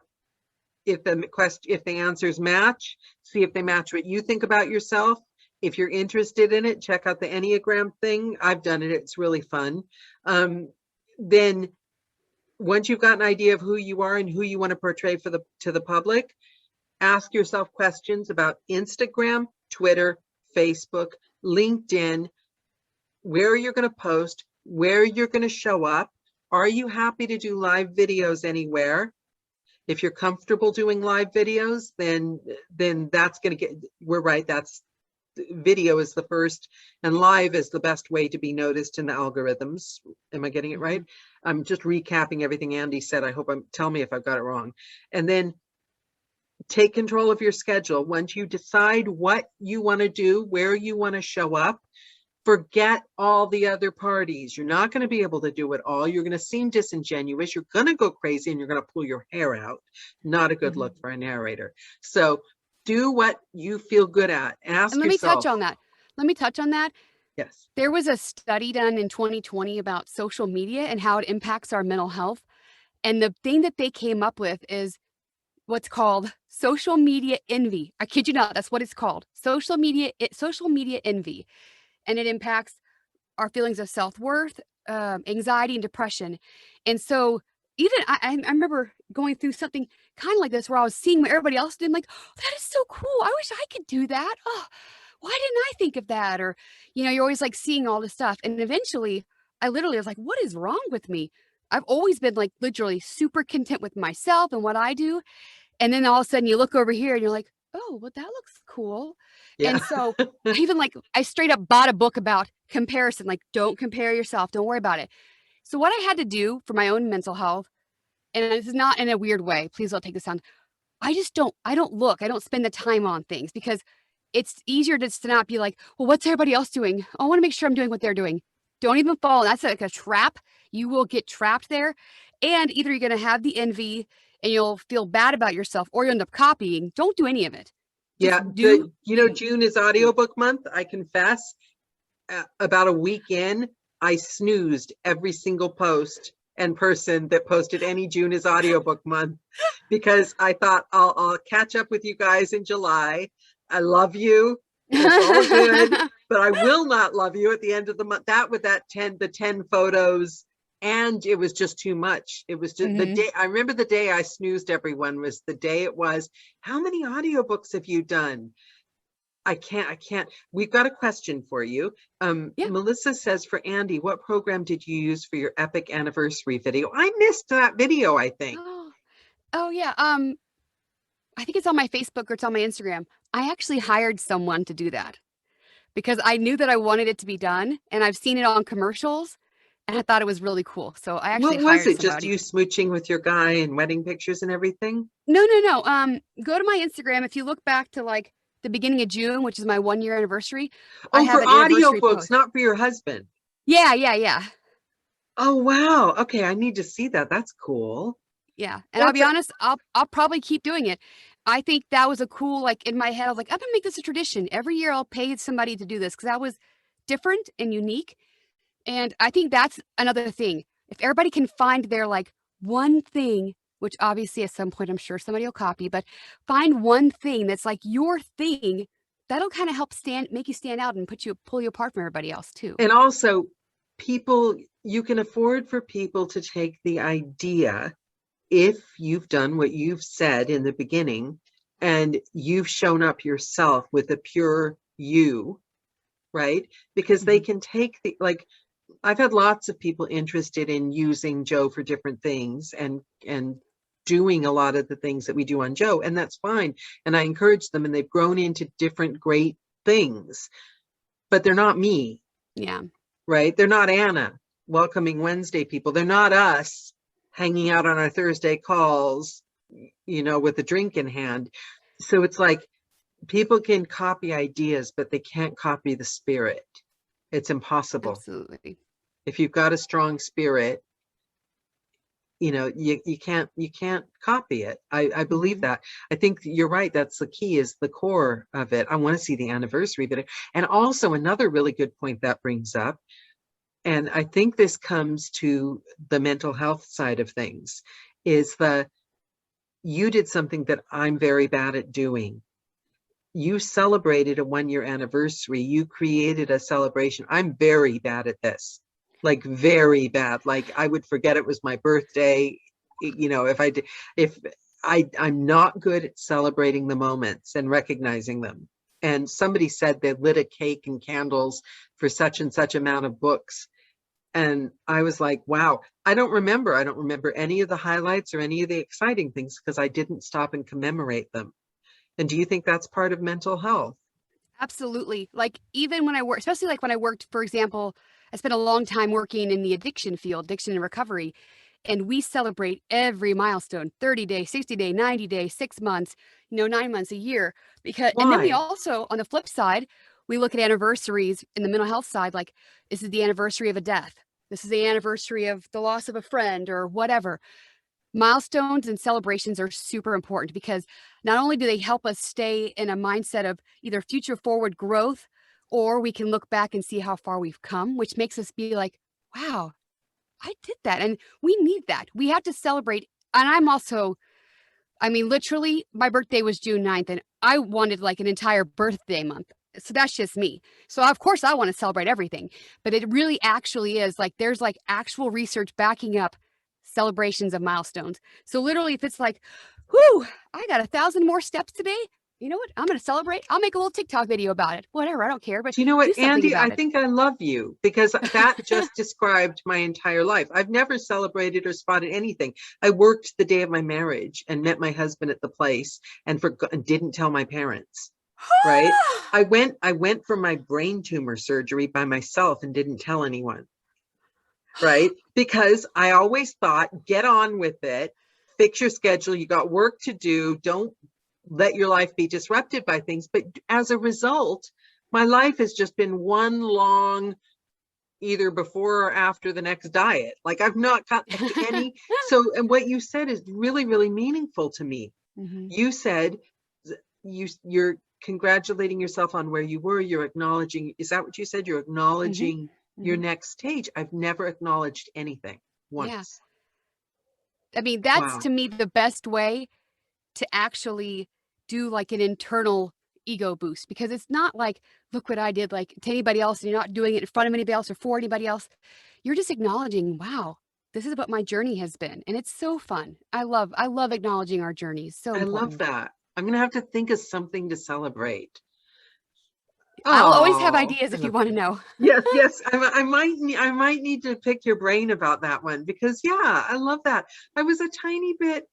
answers match. See if they match what you think about yourself. If you're interested in it, check out the Enneagram thing. I've done it. It's really fun. Then once you've got an idea of who you are and who you want to portray to the public, ask yourself questions about Instagram, Twitter, Facebook, LinkedIn, where you're going to post, where you're going to show up. Are you happy to do live videos anywhere? If you're comfortable doing live videos, then that's going to we're right. That's video is the first and live is the best way to be noticed in the algorithms. Am I getting it right? I'm just recapping everything Andy said. Tell me if I've got it wrong. And then take control of your schedule. Once you decide what you want to do, where you want to show up, forget all the other parties. You're not going to be able to do it all. You're going to seem disingenuous. You're going to go crazy and you're going to pull your hair out. Not a good look for a narrator. So do what you feel good at. Ask and let yourself. Let me touch on that. Yes. There was a study done in 2020 about social media and how it impacts our mental health. And the thing that they came up with is what's called social media envy. I kid you not, that's what it's called. Social media envy. And it impacts our feelings of self-worth, anxiety, and depression. And so even I remember going through something kind of like this where I was seeing what everybody else did. I'm like, oh, that is so cool. I wish I could do that. Oh, why didn't I think of that? Or, you're always like seeing all this stuff. And eventually I literally was like, what is wrong with me? I've always been like literally super content with myself and what I do. And then all of a sudden you look over here and you're like, oh, well, that looks cool. Yeah. And so I straight up bought a book about comparison, like don't compare yourself. Don't worry about it. So what I had to do for my own mental health, and this is not in a weird way, please don't take this sound. I don't spend the time on things because it's easier to not be like, well, what's everybody else doing? I want to make sure I'm doing what they're doing. Don't even fall. That's like a trap. You will get trapped there. And either you're going to have the envy and you'll feel bad about yourself or you'll end up copying. Don't do any of it. Just June is audiobook month. I confess, about a week in, I snoozed every single post and person that posted any June is audiobook month because I thought I'll catch up with you guys in July. I love you. It's all good, but I will not love you at the end of the month. The 10 photos. And it was just too much. It was just the day. I remember the day I snoozed everyone was the day it was. How many audiobooks have you done? I can't. We've got a question for you. Yeah. Melissa says, for Andy, what program did you use for your epic anniversary video? I missed that video, I think. Oh yeah. I think it's on my Facebook or it's on my Instagram. I actually hired someone to do that because I knew that I wanted it to be done, and I've seen it on commercials, and I thought it was really cool. So I actually What was hired it? Just somebody. you smooching with your guy and wedding pictures and everything? No. Go to my Instagram. If you look back to like the beginning of June, which is my 1-year anniversary, I Oh, have for an anniversary audiobooks, post. not for your husband. Yeah. Oh, wow. Okay, I need to see that. That's cool. Yeah. And I'll That's be honest, I'll probably keep doing it. I think that was a cool, like in my head, I was like, I'm gonna make this a tradition. Every year I'll pay somebody to do this because that was different and unique. And I think that's another thing. If everybody can find their like one thing, which obviously at some point I'm sure somebody will copy, but find one thing that's like your thing, that'll kind of help make you stand out and pull you apart from everybody else too. And also, you can afford for people to take the idea, if you've done what you've said in the beginning and you've shown up yourself with a pure you, right? Because they can take I've had lots of people interested in using Joe for different things and doing a lot of the things that we do on Joe, and that's fine. And I encourage them, and they've grown into different great things, but they're not me. Yeah. Right? They're not Anna, welcoming Wednesday people. They're not us hanging out on our Thursday calls, with a drink in hand. So it's like people can copy ideas, but they can't copy the spirit. It's impossible. Absolutely. If you've got a strong spirit, you can't copy it. I believe that. I think you're right. That's the key, is the core of it. I want to see the anniversary video. And also another really good point that brings up, and I think this comes to the mental health side of things, is you did something that I'm very bad at doing. You celebrated a 1-year anniversary. You created a celebration. I'm very bad at this, like very bad. Like I would forget it was my birthday. I'm not good at celebrating the moments and recognizing them. And somebody said they lit a cake and candles for such and such amount of books. And I was like, wow, I don't remember any of the highlights or any of the exciting things because I didn't stop and commemorate them. And do you think that's part of mental health? Absolutely. Like even when I work, especially like when I worked, for example, I spent a long time working in the addiction field, addiction and recovery, and we celebrate every milestone, 30 days, 60 days, 90 days, 6 months, 9 months, a year. And then we Why? also, on the flip side, we look at anniversaries in the mental health side, like this is the anniversary of a death. This is the anniversary of the loss of a friend or whatever. Milestones and celebrations are super important because not only do they help us stay in a mindset of either future forward growth, or we can look back and see how far we've come, which makes us be like, wow, I did that. And we need that. We have to celebrate. And I'm also, literally, my birthday was June 9th, and I wanted like an entire birthday month. So that's just me. So of course I want to celebrate everything, but it really actually is like, there's like actual research backing up celebrations of milestones. So literally if it's like, whoo, I got 1,000 more steps today. You know what? I'm going to celebrate. I'll make a little TikTok video about it. Whatever. I don't care. But Do you know what, do something Andy? about I it. think I love you because that just described my entire life. I've never celebrated or spotted anything. I worked the day of my marriage and met my husband at the place and didn't tell my parents. Right? I went for my brain tumor surgery by myself and didn't tell anyone. Right? Because I always thought, get on with it, fix your schedule. You got work to do. Don't let your life be disrupted by things. But as a result, my life has just been one long, either before or after the next diet. Like I've not got any. So, and what you said is really, really meaningful to me. Mm-hmm. You said you're congratulating yourself on where you were. You're acknowledging. Is that what you said? You're acknowledging mm-hmm. your next stage. I've never acknowledged anything once. Yeah. That's to me the best way to actually do like an internal ego boost, because it's not like, look what I did, like to anybody else, and you're not doing it in front of anybody else or for anybody else. You're just acknowledging, wow, this is what my journey has been. And it's so fun. I love acknowledging our journeys. So important. I love that. I'm going to have to think of something to celebrate. I'll always have Oh, ideas if you want to know. yes, yes. I might need to pick your brain about that one, because yeah, I love that. I was a tiny bit,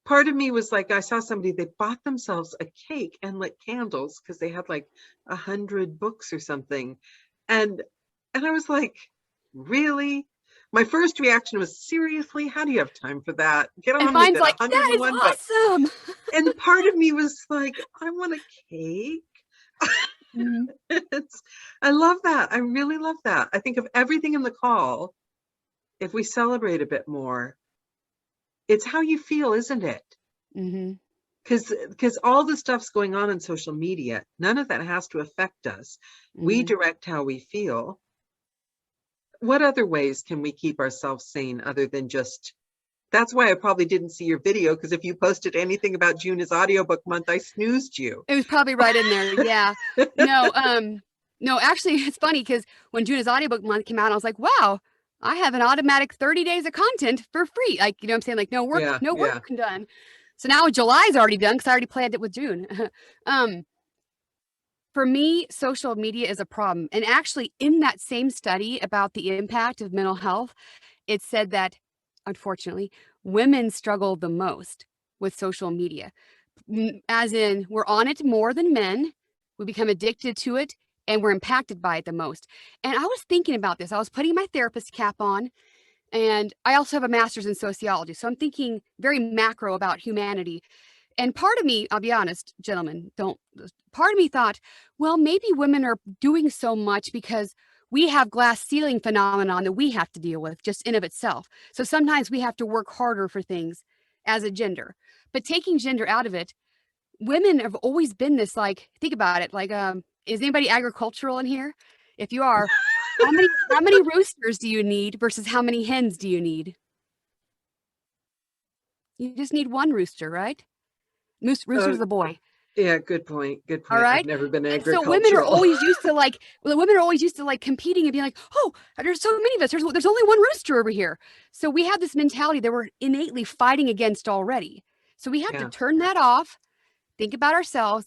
part of me was like, I saw somebody, they bought themselves a cake and lit candles because they had like 100 books or something. And I was like, really? My first reaction was, seriously, how do you have time for that? Get And on with mine's it. like, that is 101 books. awesome. And part of me was like, I want a cake. Mhm. I love that. I really love that. I think of everything in the call, if we celebrate a bit more, it's how you feel, isn't it? Mhm. Because all the stuff's going on social media, none of that has to affect us. We Mhm. direct how we feel. What other ways can we keep ourselves sane other than just, that's why I probably didn't see your video, because if you posted anything about June is audiobook month, I snoozed you. It was probably right in there. Yeah. No, actually, it's funny because when June's audiobook month came out, I was like, wow, I have an automatic 30 days of content for free. Like, you know what I'm saying? Like, no work Yeah. done. So now July's already done because I already planned it with June. For me, social media is a problem. And actually, in that same study about the impact of mental health, it said that, unfortunately, women struggle the most with social media. As in, we're on it more than men, we become addicted to it, and we're impacted by it the most. And I was thinking about this. I was putting my therapist cap on, and I also have a master's in sociology. So I'm thinking very macro about humanity. And part of me, I'll be honest, gentlemen, part of me thought, well, maybe women are doing so much because we have glass ceiling phenomenon that we have to deal with just in of itself. So sometimes we have to work harder for things as a gender. But taking gender out of it, women have always been this, like, think about it, like, is anybody agricultural in here? If you are, how many roosters do you need versus how many hens do you need? You just need one rooster, right? Rooster's the boy. Yeah, good point. Good All point. I've right. never been And so women are agricultural. always used to like, well, the women are always used to like competing and being like, oh, there's so many of us. There's only one rooster over here. So we have this mentality that we're innately fighting against already. So we have to Yeah. turn that off, think about ourselves,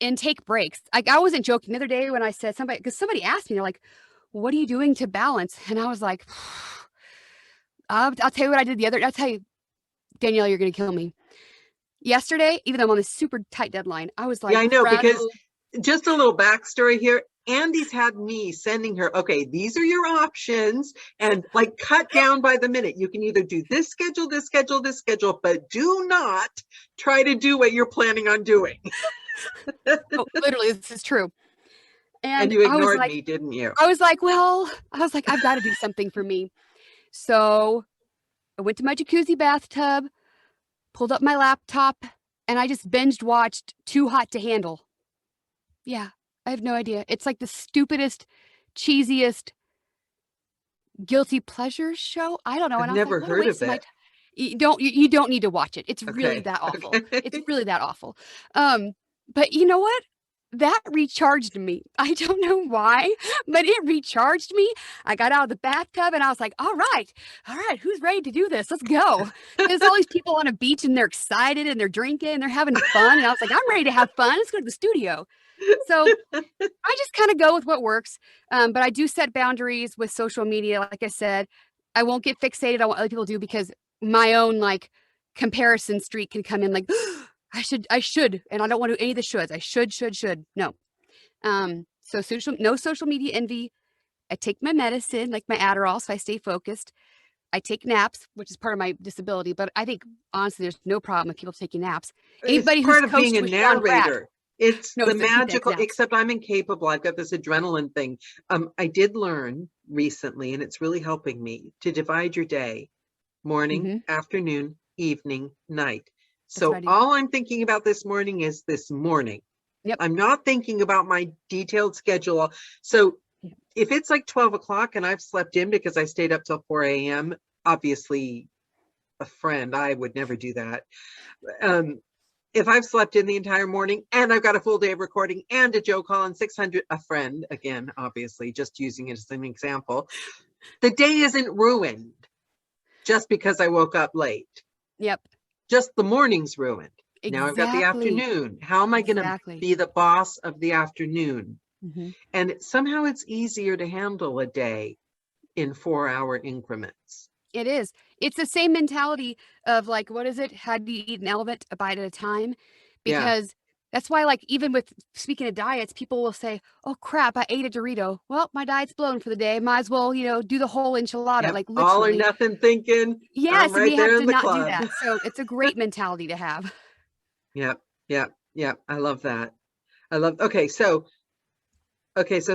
and take breaks. Like, I wasn't joking the other day when I said because somebody asked me, they're like, what are you doing to balance? And I was like, I'll tell you what I did I'll tell you, Daniela, you're going to kill me. Yesterday, even though I'm on this super tight deadline, I was like, Yeah, I know, because frazzled. just a little backstory here. Andy's had me sending her, okay, these are your options, and like cut down by the minute. You can either do this schedule, this schedule, this schedule, but do not try to do what you're planning on doing. Oh, literally, this is true. And And you ignored me, didn't you? I've got to do something for me. So I went to my jacuzzi bathtub, pulled up my laptop, and I just binged watched Too Hot to Handle. Yeah, I have no idea. It's like the stupidest, cheesiest, guilty pleasure show. I don't know. I've And I was like, never what a heard waste of of my it. time. You don't need to watch it. It's really Okay. that awful. Okay. It's really that awful. But you know what? That recharged me. I don't know why, but it recharged me. I got out of the bathtub and I was like, all right, who's ready to do this? Let's go. There's all these people on a beach and they're excited and they're drinking and they're having fun. And I was like, I'm ready to have fun. Let's go to the studio. So I just kind of go with what works. But I do set boundaries with social media. Like I said, I won't get fixated on what other people do because my own like comparison streak can come in like, I should, and I don't want to do any of the shoulds. I should. No. So no social media envy. I take my medicine, like my Adderall, so I stay focused. I take naps, which is part of my disability, but I think honestly, there's no problem with people taking naps. It's Anybody who's part of being coached a with Sean Pratt narrator. It's the knows that he takes magical, naps. except I'm incapable. I've got this adrenaline thing. I did learn recently, and it's really helping me to divide your day, morning, afternoon, evening, night. So all I'm thinking about this morning is this morning. Yep. I'm not thinking about my detailed schedule. So if it's like 12 o'clock and I've slept in because I stayed up till 4 a.m., obviously a friend, I would never do that. If I've slept in the entire morning and I've got a full day of recording and a Joe Collins 600, a friend, again, obviously just using it as an example, the day isn't ruined just because I woke up late. Yep. Just the morning's ruined. Exactly. Now I've got the afternoon. How am I going to be the boss of the afternoon? And somehow it's easier to handle a day in 4-hour increments. It is. It's the same mentality of like, what is it? How do you eat an elephant? A bite at a time? Because that's why, like, even with speaking of diets, people will say, oh crap, I ate a Dorito. Well, my diet's blown for the day. Might as well, do the whole enchilada, like literally. All or nothing thinking. Yes, I'm right we there have in to the not club. do that. So it's a great mentality to have. Yep. I love that. Okay, so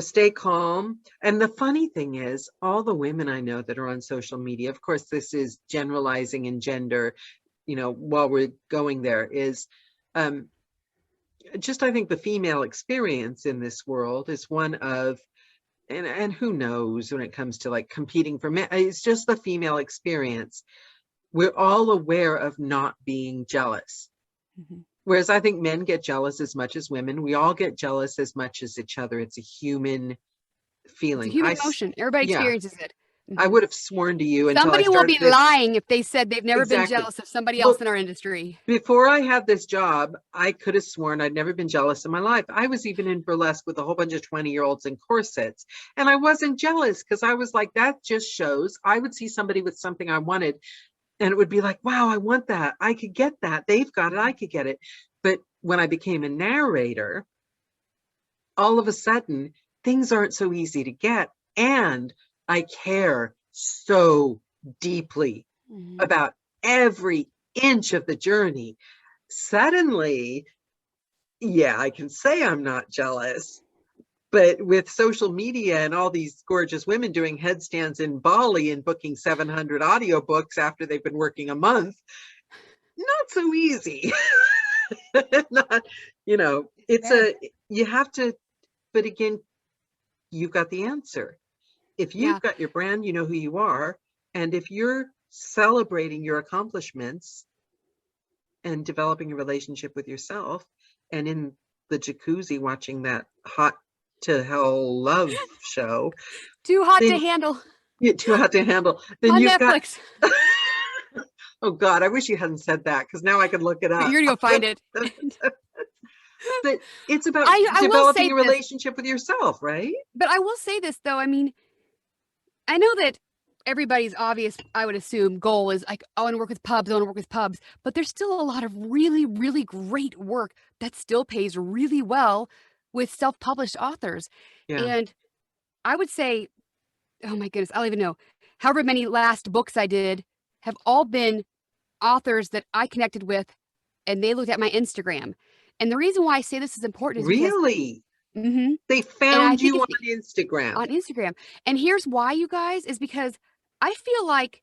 stay calm. And the funny thing is, all the women I know that are on social media, of course, this is generalizing in gender, while we're going there, is just, I think the female experience in this world is one of, and who knows when it comes to like competing for men, it's just the female experience. We're all aware of not being jealous. Whereas I think men get jealous as much as women. We all get jealous as much as each other. It's a human feeling. It's a human emotion. Everybody experiences it. I would have sworn to you until somebody will be lying if they said they've never been jealous of somebody else in our industry. Before I had this job, I could have sworn I'd never been jealous in my life. I was even in burlesque with a whole bunch of 20-year-olds in corsets, and I wasn't jealous because I was like, that just shows. I would see somebody with something I wanted, and it would be like, wow, I want that. I could get that. They've got it. I could get it. But when I became a narrator, all of a sudden, things aren't so easy to get. And I care so deeply about every inch of the journey. Suddenly, I can say I'm not jealous. But with social media and all these gorgeous women doing headstands in Bali and booking 700 audiobooks after they've been working a month, not so easy. Not, you have to, but again, you've got the answer. If you've got your brand, you know who you are. And if you're celebrating your accomplishments and developing a relationship with yourself, and in the jacuzzi watching that hot to hell love show, too hot to handle. Yeah, too hot to handle. Then on you've Netflix. Got. Oh God, I wish you hadn't said that, because now I could look it up. You're gonna go find it. But it's about I developing a relationship with yourself, right? But I will say this though. I mean, I know that everybody's obvious, I would assume, goal is like, I want to work with pubs, but there's still a lot of really, really great work that still pays really well with self-published authors. Yeah. And I would say, oh my goodness, I don't even know. However many last books I did have all been authors that I connected with, and they looked at my Instagram. And the reason why I say this is important is really, because, they found you on Instagram. On Instagram. And here's why, you guys, is because I feel like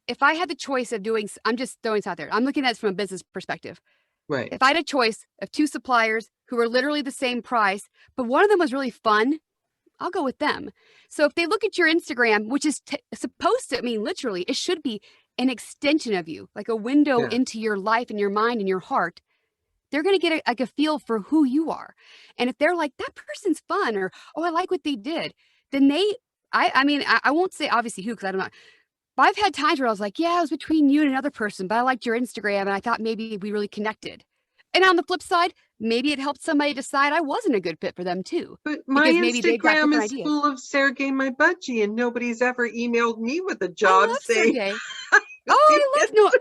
if I had the choice of doing, I'm just throwing this out there, I'm looking at this from a business perspective. Right. If I had a choice of two suppliers who were literally the same price, but one of them was really fun, I'll go with them. So if they look at your Instagram, which is supposed to, I mean, literally, it should be an extension of you, like a window into your life and your mind and your heart, they're going to get a feel for who you are. And if they're like, that person's fun, or, oh, I like what they did, then I won't say obviously who, because I don't know. But I've had times where I was like, yeah, it was between you and another person, but I liked your Instagram and I thought maybe we really connected. And on the flip side, maybe it helped somebody decide I wasn't a good fit for them too. But my Instagram is full of Sergey, my budgie, and nobody's ever emailed me with a job saying.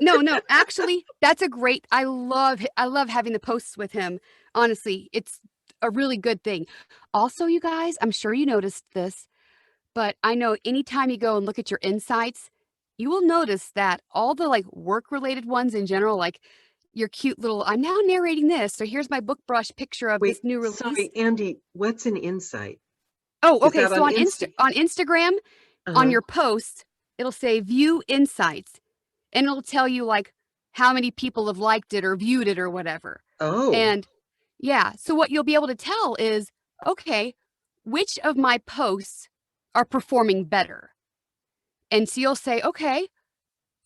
No. Actually, that's a great. I love having the posts with him. Honestly, it's a really good thing. Also, you guys, I'm sure you noticed this, but I know anytime you go and look at your insights, you will notice that all the like work-related ones in general, like your cute little, I'm now narrating this, so here's my book brush picture of this new release. Sorry, Andy, what's an insight? Oh, okay. So on Instagram, on your posts, it'll say view insights, and it'll tell you like how many people have liked it or viewed it or whatever. Oh. And so what you'll be able to tell is, okay, which of my posts are performing better? And so you'll say, okay,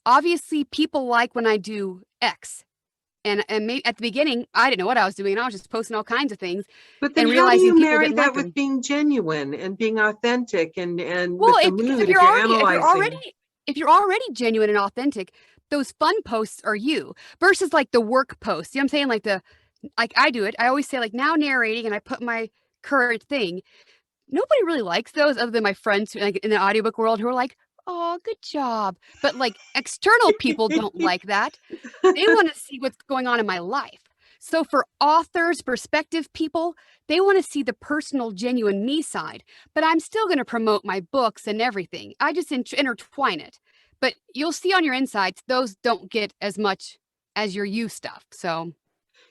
obviously people like when I do X. And maybe at the beginning, I didn't know what I was doing. And I was just posting all kinds of things. But then how do you marry that with being genuine and being authentic and well, with the mood if you're analyzing? If you're already genuine and authentic, those fun posts are you versus like the work posts. You know what I'm saying? Like I do it. I always say like now narrating, and I put my current thing. Nobody really likes those other than my friends like in the audiobook world who are like, oh, good job. But like external people don't like that. They want to see what's going on in my life. So for authors, perspective people, they want to see the personal, genuine me side. But I'm still going to promote my books and everything. I just intertwine it. But you'll see on your insights, those don't get as much as your you stuff. So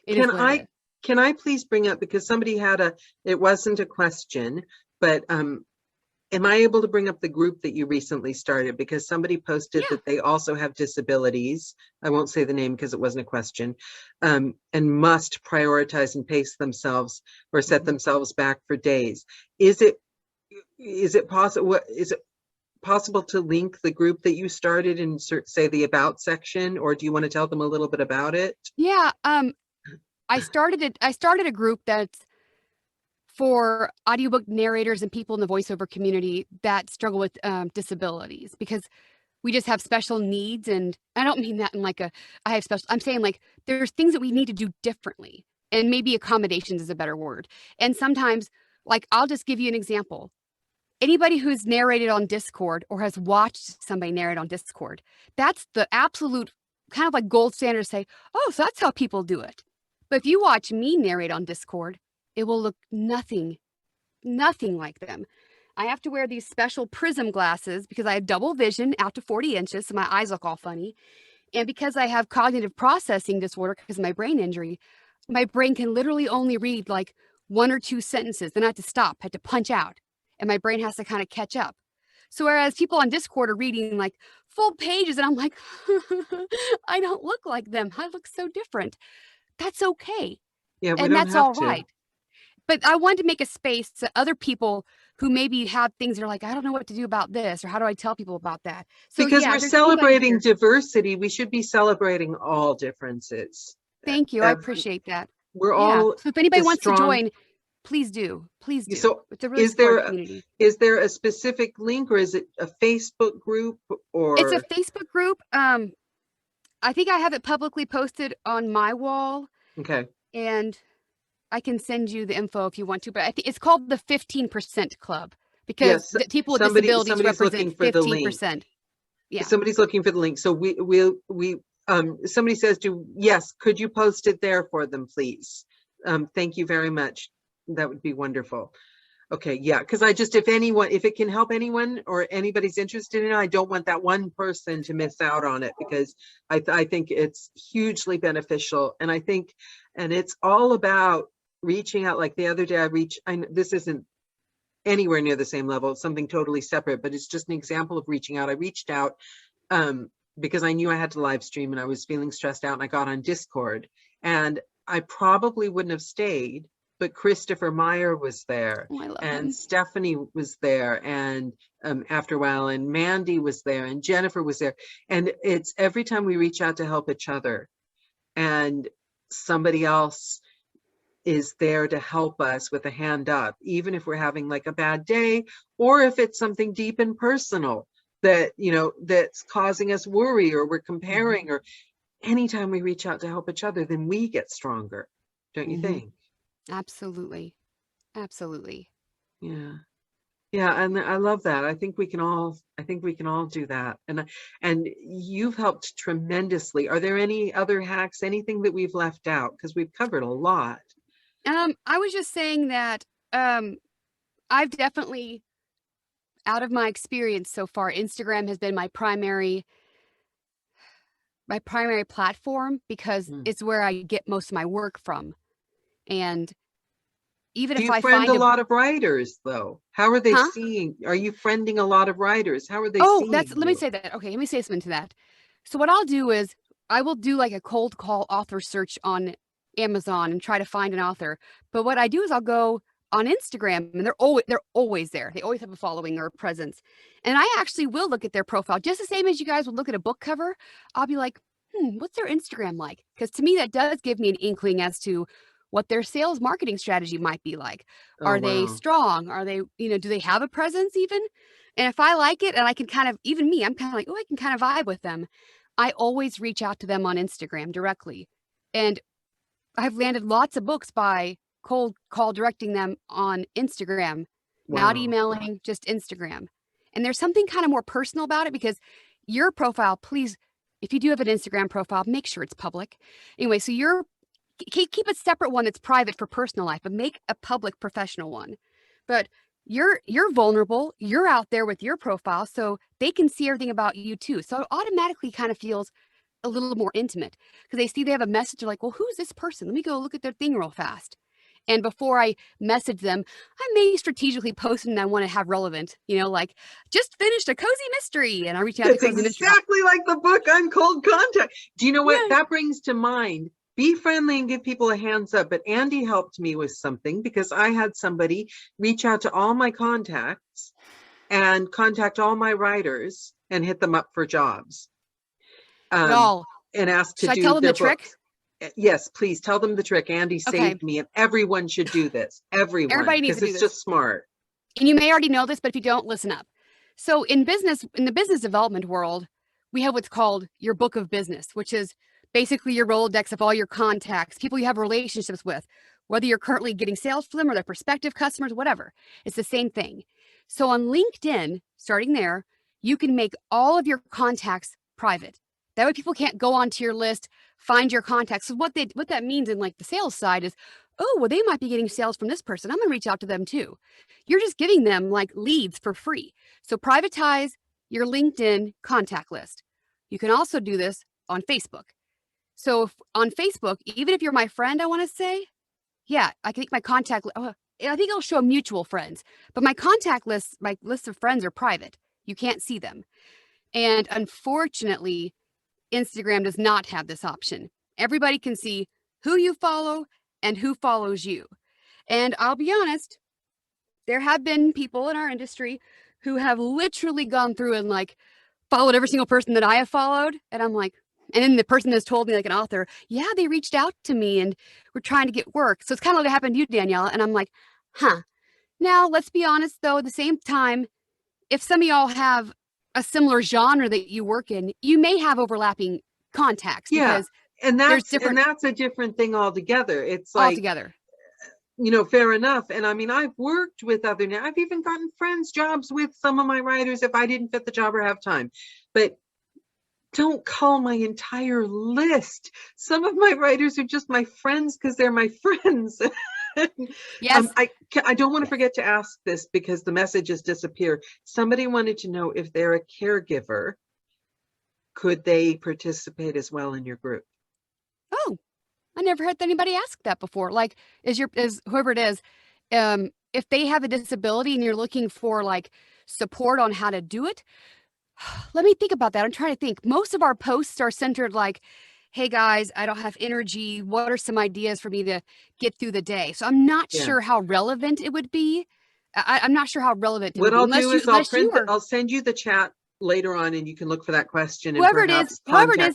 it is what it is. Can I please bring up, because somebody had it wasn't a question, but am I able to bring up the group that you recently started? Because somebody posted that they also have disabilities. I won't say the name because it wasn't a question, and must prioritize and pace themselves or set themselves back for days. Is it possible to link the group that you started in, say, the about section, or do you want to tell them a little bit about it? Yeah. I started a group that's for audiobook narrators and people in the voiceover community that struggle with disabilities, because we just have special needs. And I don't mean that in like I'm saying like there's things that we need to do differently, and maybe accommodations is a better word. And sometimes, like, I'll just give you an example. Anybody who's narrated on Discord or has watched somebody narrate on Discord, that's the absolute kind of like gold standard to say, oh, so that's how people do it. But if you watch me narrate on Discord, it will look nothing like them. I have to wear these special prism glasses because I have double vision out to 40 inches, so my eyes look all funny. And because I have cognitive processing disorder because of my brain injury, my brain can literally only read like 1 or 2 sentences. Then I have to stop, I have to punch out, and my brain has to kind of catch up. So whereas people on Discord are reading like full pages, and I'm like, I don't look like them. I look so different. That's okay. Yeah, and that's all right. But I wanted to make a space so other people who maybe have things that are like, I don't know what to do about this, or how do I tell people about that? So because we're celebrating diversity, we should be celebrating all differences. Thank you. I appreciate that. We're all. So if anybody wants to join, please do. Please do. So it's a really smart community. Is there a specific link, or is it a Facebook group, or? It's a Facebook group. I think I have it publicly posted on my wall. Okay. And I can send you the info if you want to, but I think it's called the 15% Club, because people with disabilities represent 15%. Yeah. Somebody's looking for the link. So somebody says could you post it there for them, please? Thank you very much. That would be wonderful. Okay. Yeah. Because if it can help anyone or anybody's interested in it, I don't want that one person to miss out on it, because I think it's hugely beneficial. And it's all about reaching out. Like the other day this isn't anywhere near the same level. It's something totally separate, but it's just an example of reaching out. I reached out because I knew I had to live stream and I was feeling stressed out, and I got on Discord, and I probably wouldn't have stayed, but Christopher Meyer was there, and Stephanie was there, and after a while, and Mandy was there, and Jennifer was there. And it's every time we reach out to help each other, and somebody else is there to help us with a hand up, even if we're having like a bad day, or if it's something deep and personal that, that's causing us worry, or we're comparing, or anytime we reach out to help each other, then we get stronger. Don't you think? Absolutely. Yeah. And I love that. I think we can all do that. And you've helped tremendously. Are there any other hacks, anything that we've left out? Because we've covered a lot. I was just saying that I've definitely, out of my experience so far, Instagram has been my primary platform, because it's where I get most of my work from. And even if I find a lot of writers, though, how are they seeing? Are you friending a lot of writers? How are they seeing? Let me say that. Okay, let me say something to that. So what I'll do is I will do like a cold call author search on Amazon and try to find an author. But what I do is I'll go on Instagram, and they're always there. They always have a following or a presence. And I actually will look at their profile just the same as you guys would look at a book cover. I'll be like, what's their Instagram like? Because to me, that does give me an inkling as to what their sales marketing strategy might be like. Are they strong? Are they, do they have a presence even? And if I like it, and I can kind of, even me, I'm kind of like, I can kind of vibe with them. I always reach out to them on Instagram directly. And I've landed lots of books by cold call directing them on Instagram, not emailing, just Instagram. And there's something kind of more personal about it, because your profile, please, if you do have an Instagram profile, make sure it's public. Anyway, so keep a separate one that's private for personal life, but make a public professional one. But you're vulnerable. You're out there with your profile, so they can see everything about you too. So it automatically kind of feels a little more intimate, because they see they have a message. They're like, well, who's this person? Let me go look at their thing real fast. And before I message them, I may strategically post something I want to have relevant, like just finished a cozy mystery. And I reach out to cozy mystery. Exactly like the book on cold contact. Do you know what that brings to mind? Be friendly and give people a hands up. But Andy helped me with something, because I had somebody reach out to all my contacts and contact all my writers and hit them up for jobs. Y'all, and ask to should do I tell them their the trick? books. Yes, please tell them the trick. Andy saved me, and everyone should do this. Everybody needs to do this. Because it's just smart. And you may already know this, but if you don't, listen up. So in the business development world, we have what's called your book of business, which is basically your Rolodex of all your contacts, people you have relationships with, whether you're currently getting sales for them or their prospective customers, whatever. It's the same thing. So on LinkedIn, starting there, you can make all of your contacts private. That way people can't go onto your list, find your contacts. So what that means in like the sales side is, oh, well, they might be getting sales from this person. I'm going to reach out to them too. You're just giving them like leads for free. So privatize your LinkedIn contact list. You can also do this on Facebook. So on Facebook, even if you're my friend, I want to say, yeah, I think my contact, I think it'll show mutual friends, but my contact list, my list of friends are private. You can't see them. And unfortunately, Instagram does not have this option. Everybody can see who you follow and who follows you. And I'll be honest, there have been people in our industry who have literally gone through and like followed every single person that I have followed. And I'm like, and then the person has told me, like an author, yeah, they reached out to me and we're trying to get work. So it's kind of like it happened to you, Daniela. And I'm like, huh. Now, let's be honest, though, at the same time, if some of y'all have a similar genre that you work in, you may have overlapping contacts. Yeah, because and that's a different thing altogether. It's like, altogether. Fair enough. And I mean, I've worked with I've even gotten friends jobs with some of my writers if I didn't fit the job or have time. But don't call my entire list. Some of my writers are just my friends because they're my friends. Yes. I don't want to forget to ask this because the messages disappear. Somebody wanted to know if they're a caregiver, could they participate as well in your group? Oh, I never heard anybody ask that before. Like, is whoever it is, if they have a disability and you're looking for like support on how to do it, let me think about that. I'm trying to think. Most of our posts are centered like, hey guys, I don't have energy. What are some ideas for me to get through the day? So I'm not sure how relevant it would be. I'm not sure how relevant it would be. What I'll do is I'll send you the chat later on and you can look for that question. Whoever it is,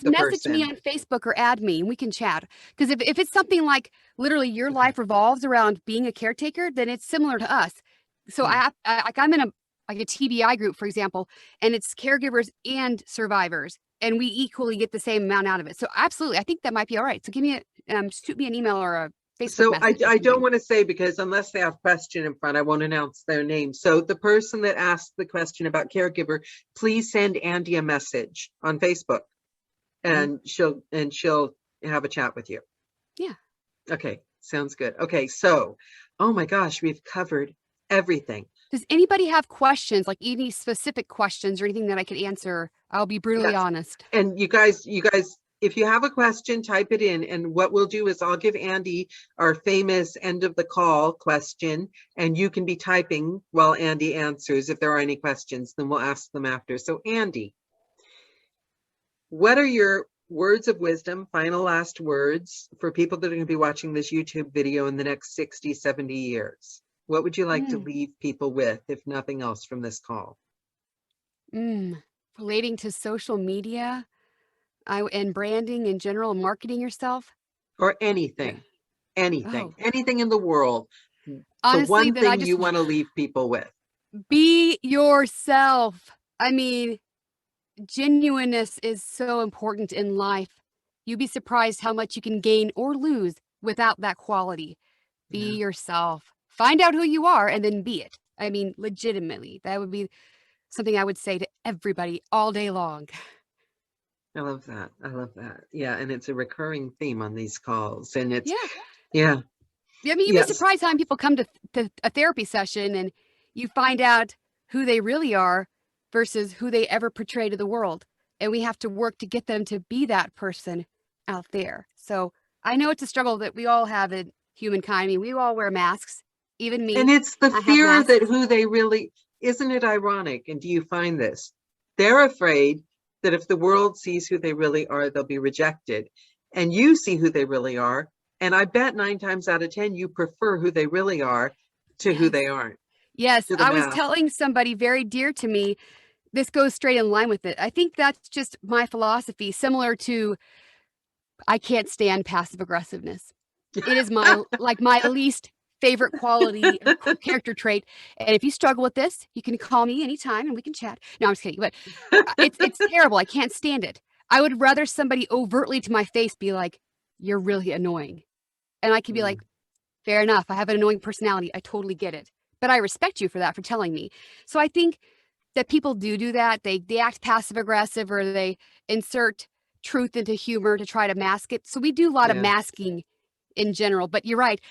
message me on Facebook or add me and we can chat. Because if it's something like literally your life revolves around being a caretaker, then it's similar to us. So I'm in a TBI group, for example, and it's caregivers and survivors, and we equally get the same amount out of it. So absolutely, I think that might be all right. So give me shoot me an email or a Facebook message. So I don't want to say, because unless they have question in front, I won't announce their name. So the person that asked the question about caregiver, please send Andy a message on Facebook, and she'll have a chat with you. Yeah. Okay, sounds good. Okay, so oh my gosh, we've covered everything. Does anybody have questions, like any specific questions or anything that I could answer? I'll be brutally honest. And you guys, if you have a question, type it in. And what we'll do is I'll give Andy our famous end of the call question, and you can be typing while Andy answers. If there are any questions, then we'll ask them after. So Andy, what are your words of wisdom, final last words for people that are going to be watching this YouTube video in the next 60, 70 years? What would you like to leave people with, if nothing else, from this call? Relating to social media and branding in general, marketing yourself? Or anything, anything in the world. Honestly, the one thing you want to leave people with. Be yourself. I mean, genuineness is so important in life. You'd be surprised how much you can gain or lose without that quality. Be yourself. Find out who you are and then be it. I mean, legitimately, that would be something I would say to everybody all day long. I love that. I love that. Yeah. And it's a recurring theme on these calls. And it's, Yeah. yeah. I mean, you'd be surprised how many people come to a therapy session and you find out who they really are versus who they ever portray to the world. And we have to work to get them to be that person out there. So I know it's a struggle that we all have in humankind. I mean, we all wear masks, even me. And it's the I have fear masks. that who they really, isn't it ironic? And do you find this? They're afraid that if the world sees who they really are, they'll be rejected. And you see who they really are. And I bet 9 times out of 10, you prefer who they really are to who they aren't. Yes, To the I was mask. telling somebody very dear to me, this goes straight in line with it. I think that's just my philosophy, similar to I can't stand passive aggressiveness. It is my least favorite quality or character trait. And if you struggle with this, you can call me anytime and we can chat. No, I'm just kidding. But it's terrible. I can't stand it. I would rather somebody overtly to my face be like, "You're really annoying," and I can be like, "Fair enough. I have an annoying personality. I totally get it. But I respect you for that, for telling me." So I think that people do that. They act passive aggressive or they insert truth into humor to try to mask it. So we do a lot of masking in general. But you're right.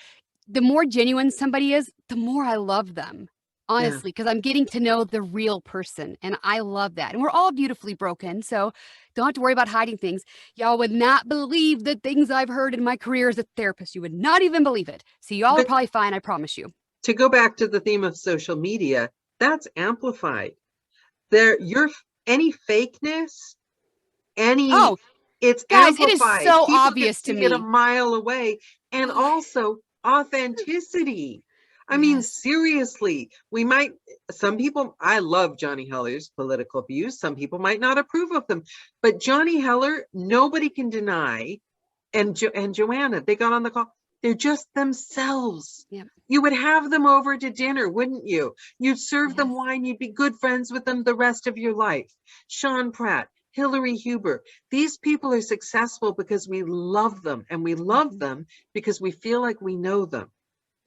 The more genuine somebody is, the more I love them, honestly, because I'm getting to know the real person. And I love that. And we're all beautifully broken. So don't have to worry about hiding things. Y'all would not believe the things I've heard in my career as a therapist. You would not even believe it. So y'all are probably fine. I promise you. To go back to the theme of social media, that's amplified. Any fakeness, it's guys, amplified. it is so People obvious can to see it me. a mile away. And also authenticity. I mean, seriously, some people, I love Johnny Heller's political views. Some people might not approve of them, but Johnny Heller, nobody can deny. And Joanna, they got on the call. They're just themselves. Yep. You would have them over to dinner, wouldn't you? You'd serve them wine. You'd be good friends with them the rest of your life. Sean Pratt, Hillary Huber. These people are successful because we love them. And we love them because we feel like we know them.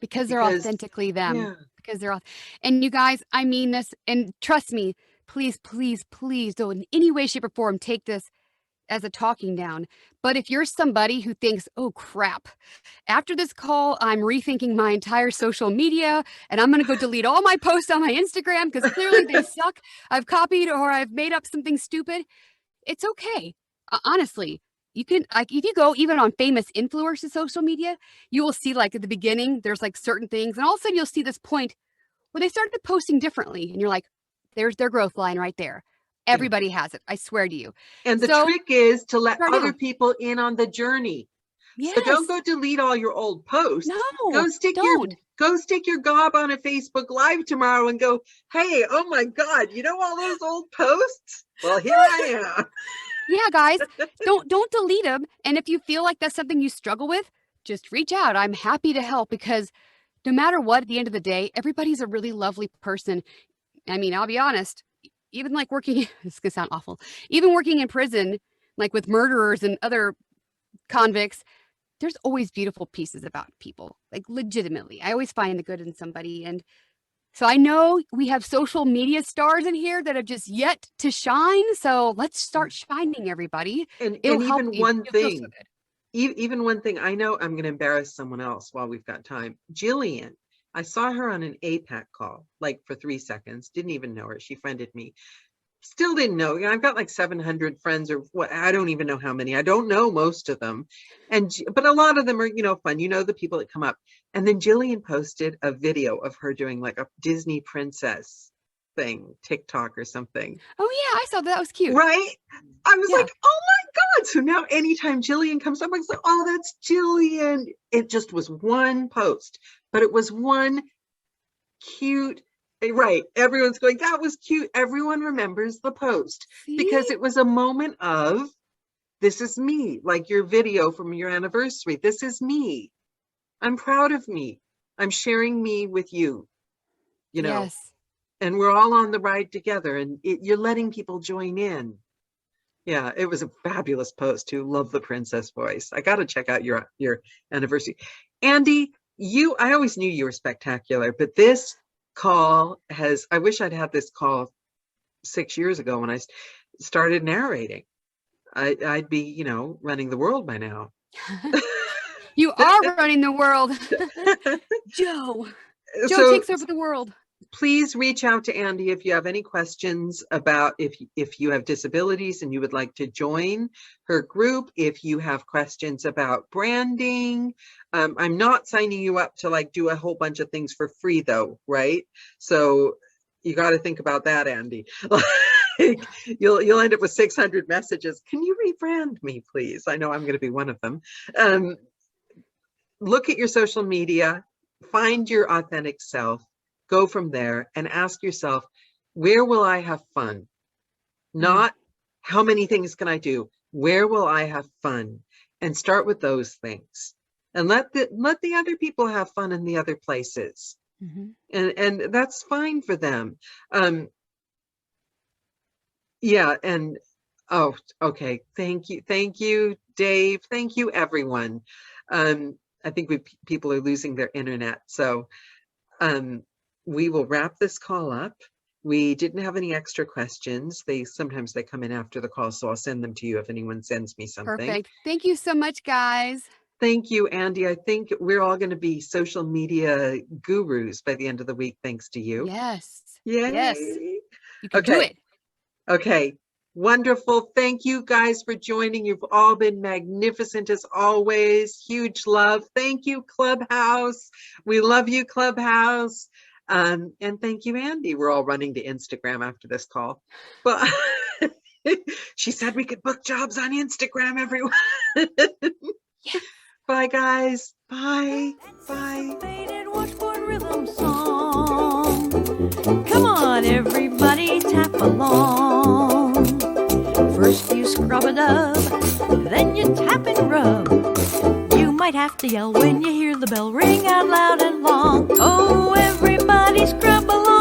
Because they're authentically them. Yeah. Because they're and you guys, I mean this, and trust me, please, please, please don't in any way, shape, or form take this as a talking down. But if you're somebody who thinks, oh crap, after this call, I'm rethinking my entire social media and I'm going to go delete all my posts on my Instagram because clearly they suck. I've copied or I've made up something stupid. It's okay. Honestly, you can, like, if you go even on famous influencers' social media, you will see like at the beginning, there's like certain things and all of a sudden you'll see this point where they started posting differently and you're like, there's their growth line right there. Everybody has it. I swear to you. And the trick is to let other people in on the journey. Yes. So don't go delete all your old posts. No, go stick your gob on a Facebook Live tomorrow and go, hey, oh my God, you know all those old posts? Well, here I am. Yeah, guys, don't delete them. And if you feel like that's something you struggle with, just reach out. I'm happy to help because no matter what, at the end of the day, everybody's a really lovely person. I mean, I'll be honest. Even like working, this is gonna sound awful, even working in prison, like with murderers and other convicts, there's always beautiful pieces about people, like legitimately. I always find the good in somebody. And so I know we have social media stars in here that have just yet to shine. So let's start shining, everybody. And It'll even help you. one You'll feel thing, so good. even one thing, I know I'm going to embarrass someone else while we've got time. Jillian, I saw her on an APAC call, like for 3 seconds, didn't even know her. She friended me. Still didn't know. I've got like 700 friends or what. I don't even know how many. I don't know most of them. But a lot of them are, fun. The people that come up. And then Jillian posted a video of her doing like a Disney princess thing, TikTok or something. Oh yeah, I saw that. That was cute. Right? I was like, oh my God. So now anytime Jillian comes up, I was like, oh, that's Jillian. It just was one post, but it was one cute. Right. Everyone's going, that was cute. Everyone remembers the post. See? Because it was a moment of, this is me, like your video from your anniversary. This is me. I'm proud of me. I'm sharing me with you, Yes. And we're all on the ride together and you're letting people join in. Yeah, it was a fabulous post too. Love the princess voice. I got to check out your anniversary. Andy, I always knew you were spectacular, but this call I wish I'd had this call 6 years ago when I started narrating. I'd be, running the world by now. You are running the world. Joe takes over the world. Please reach out to Andy if you have any questions about if you have disabilities and you would like to join her group, if you have questions about branding. I'm not signing you up to do a whole bunch of things for free though, right? So you got to think about that, Andy. You'll end up with 600 messages. Can you rebrand me, please? I know I'm going to be one of them. Look at your social media, find your authentic self, go from there and ask yourself, where will I have fun? Not how many things can I do? Where will I have fun? And start with those things and let the other people have fun in the other places. And that's fine for them. Yeah. And okay. Thank you, Dave. Thank you, everyone. I think people are losing their internet. So we will wrap this call up. We didn't have any extra questions. Sometimes they come in after the call, so I'll send them to you if anyone sends me something. Perfect. Thank you so much, guys. Thank you, Andy. I think we're all going to be social media gurus by the end of the week, thanks to you. Yes. Yay. Yes. You can do it. Okay. Wonderful. Thank you guys for joining. You've all been magnificent as always. Huge love. Thank you, Clubhouse. We love you, Clubhouse. And thank you, Andy. We're all running to Instagram after this call. But she said we could book jobs on Instagram, everyone. Yeah. Bye, guys. Bye. Bye. Rhythm song. Come on, everybody, tap along. First you scrub a dub, then you tap and rub. You might have to yell when you hear the bell ring out loud and long. Oh, everybody scrub along.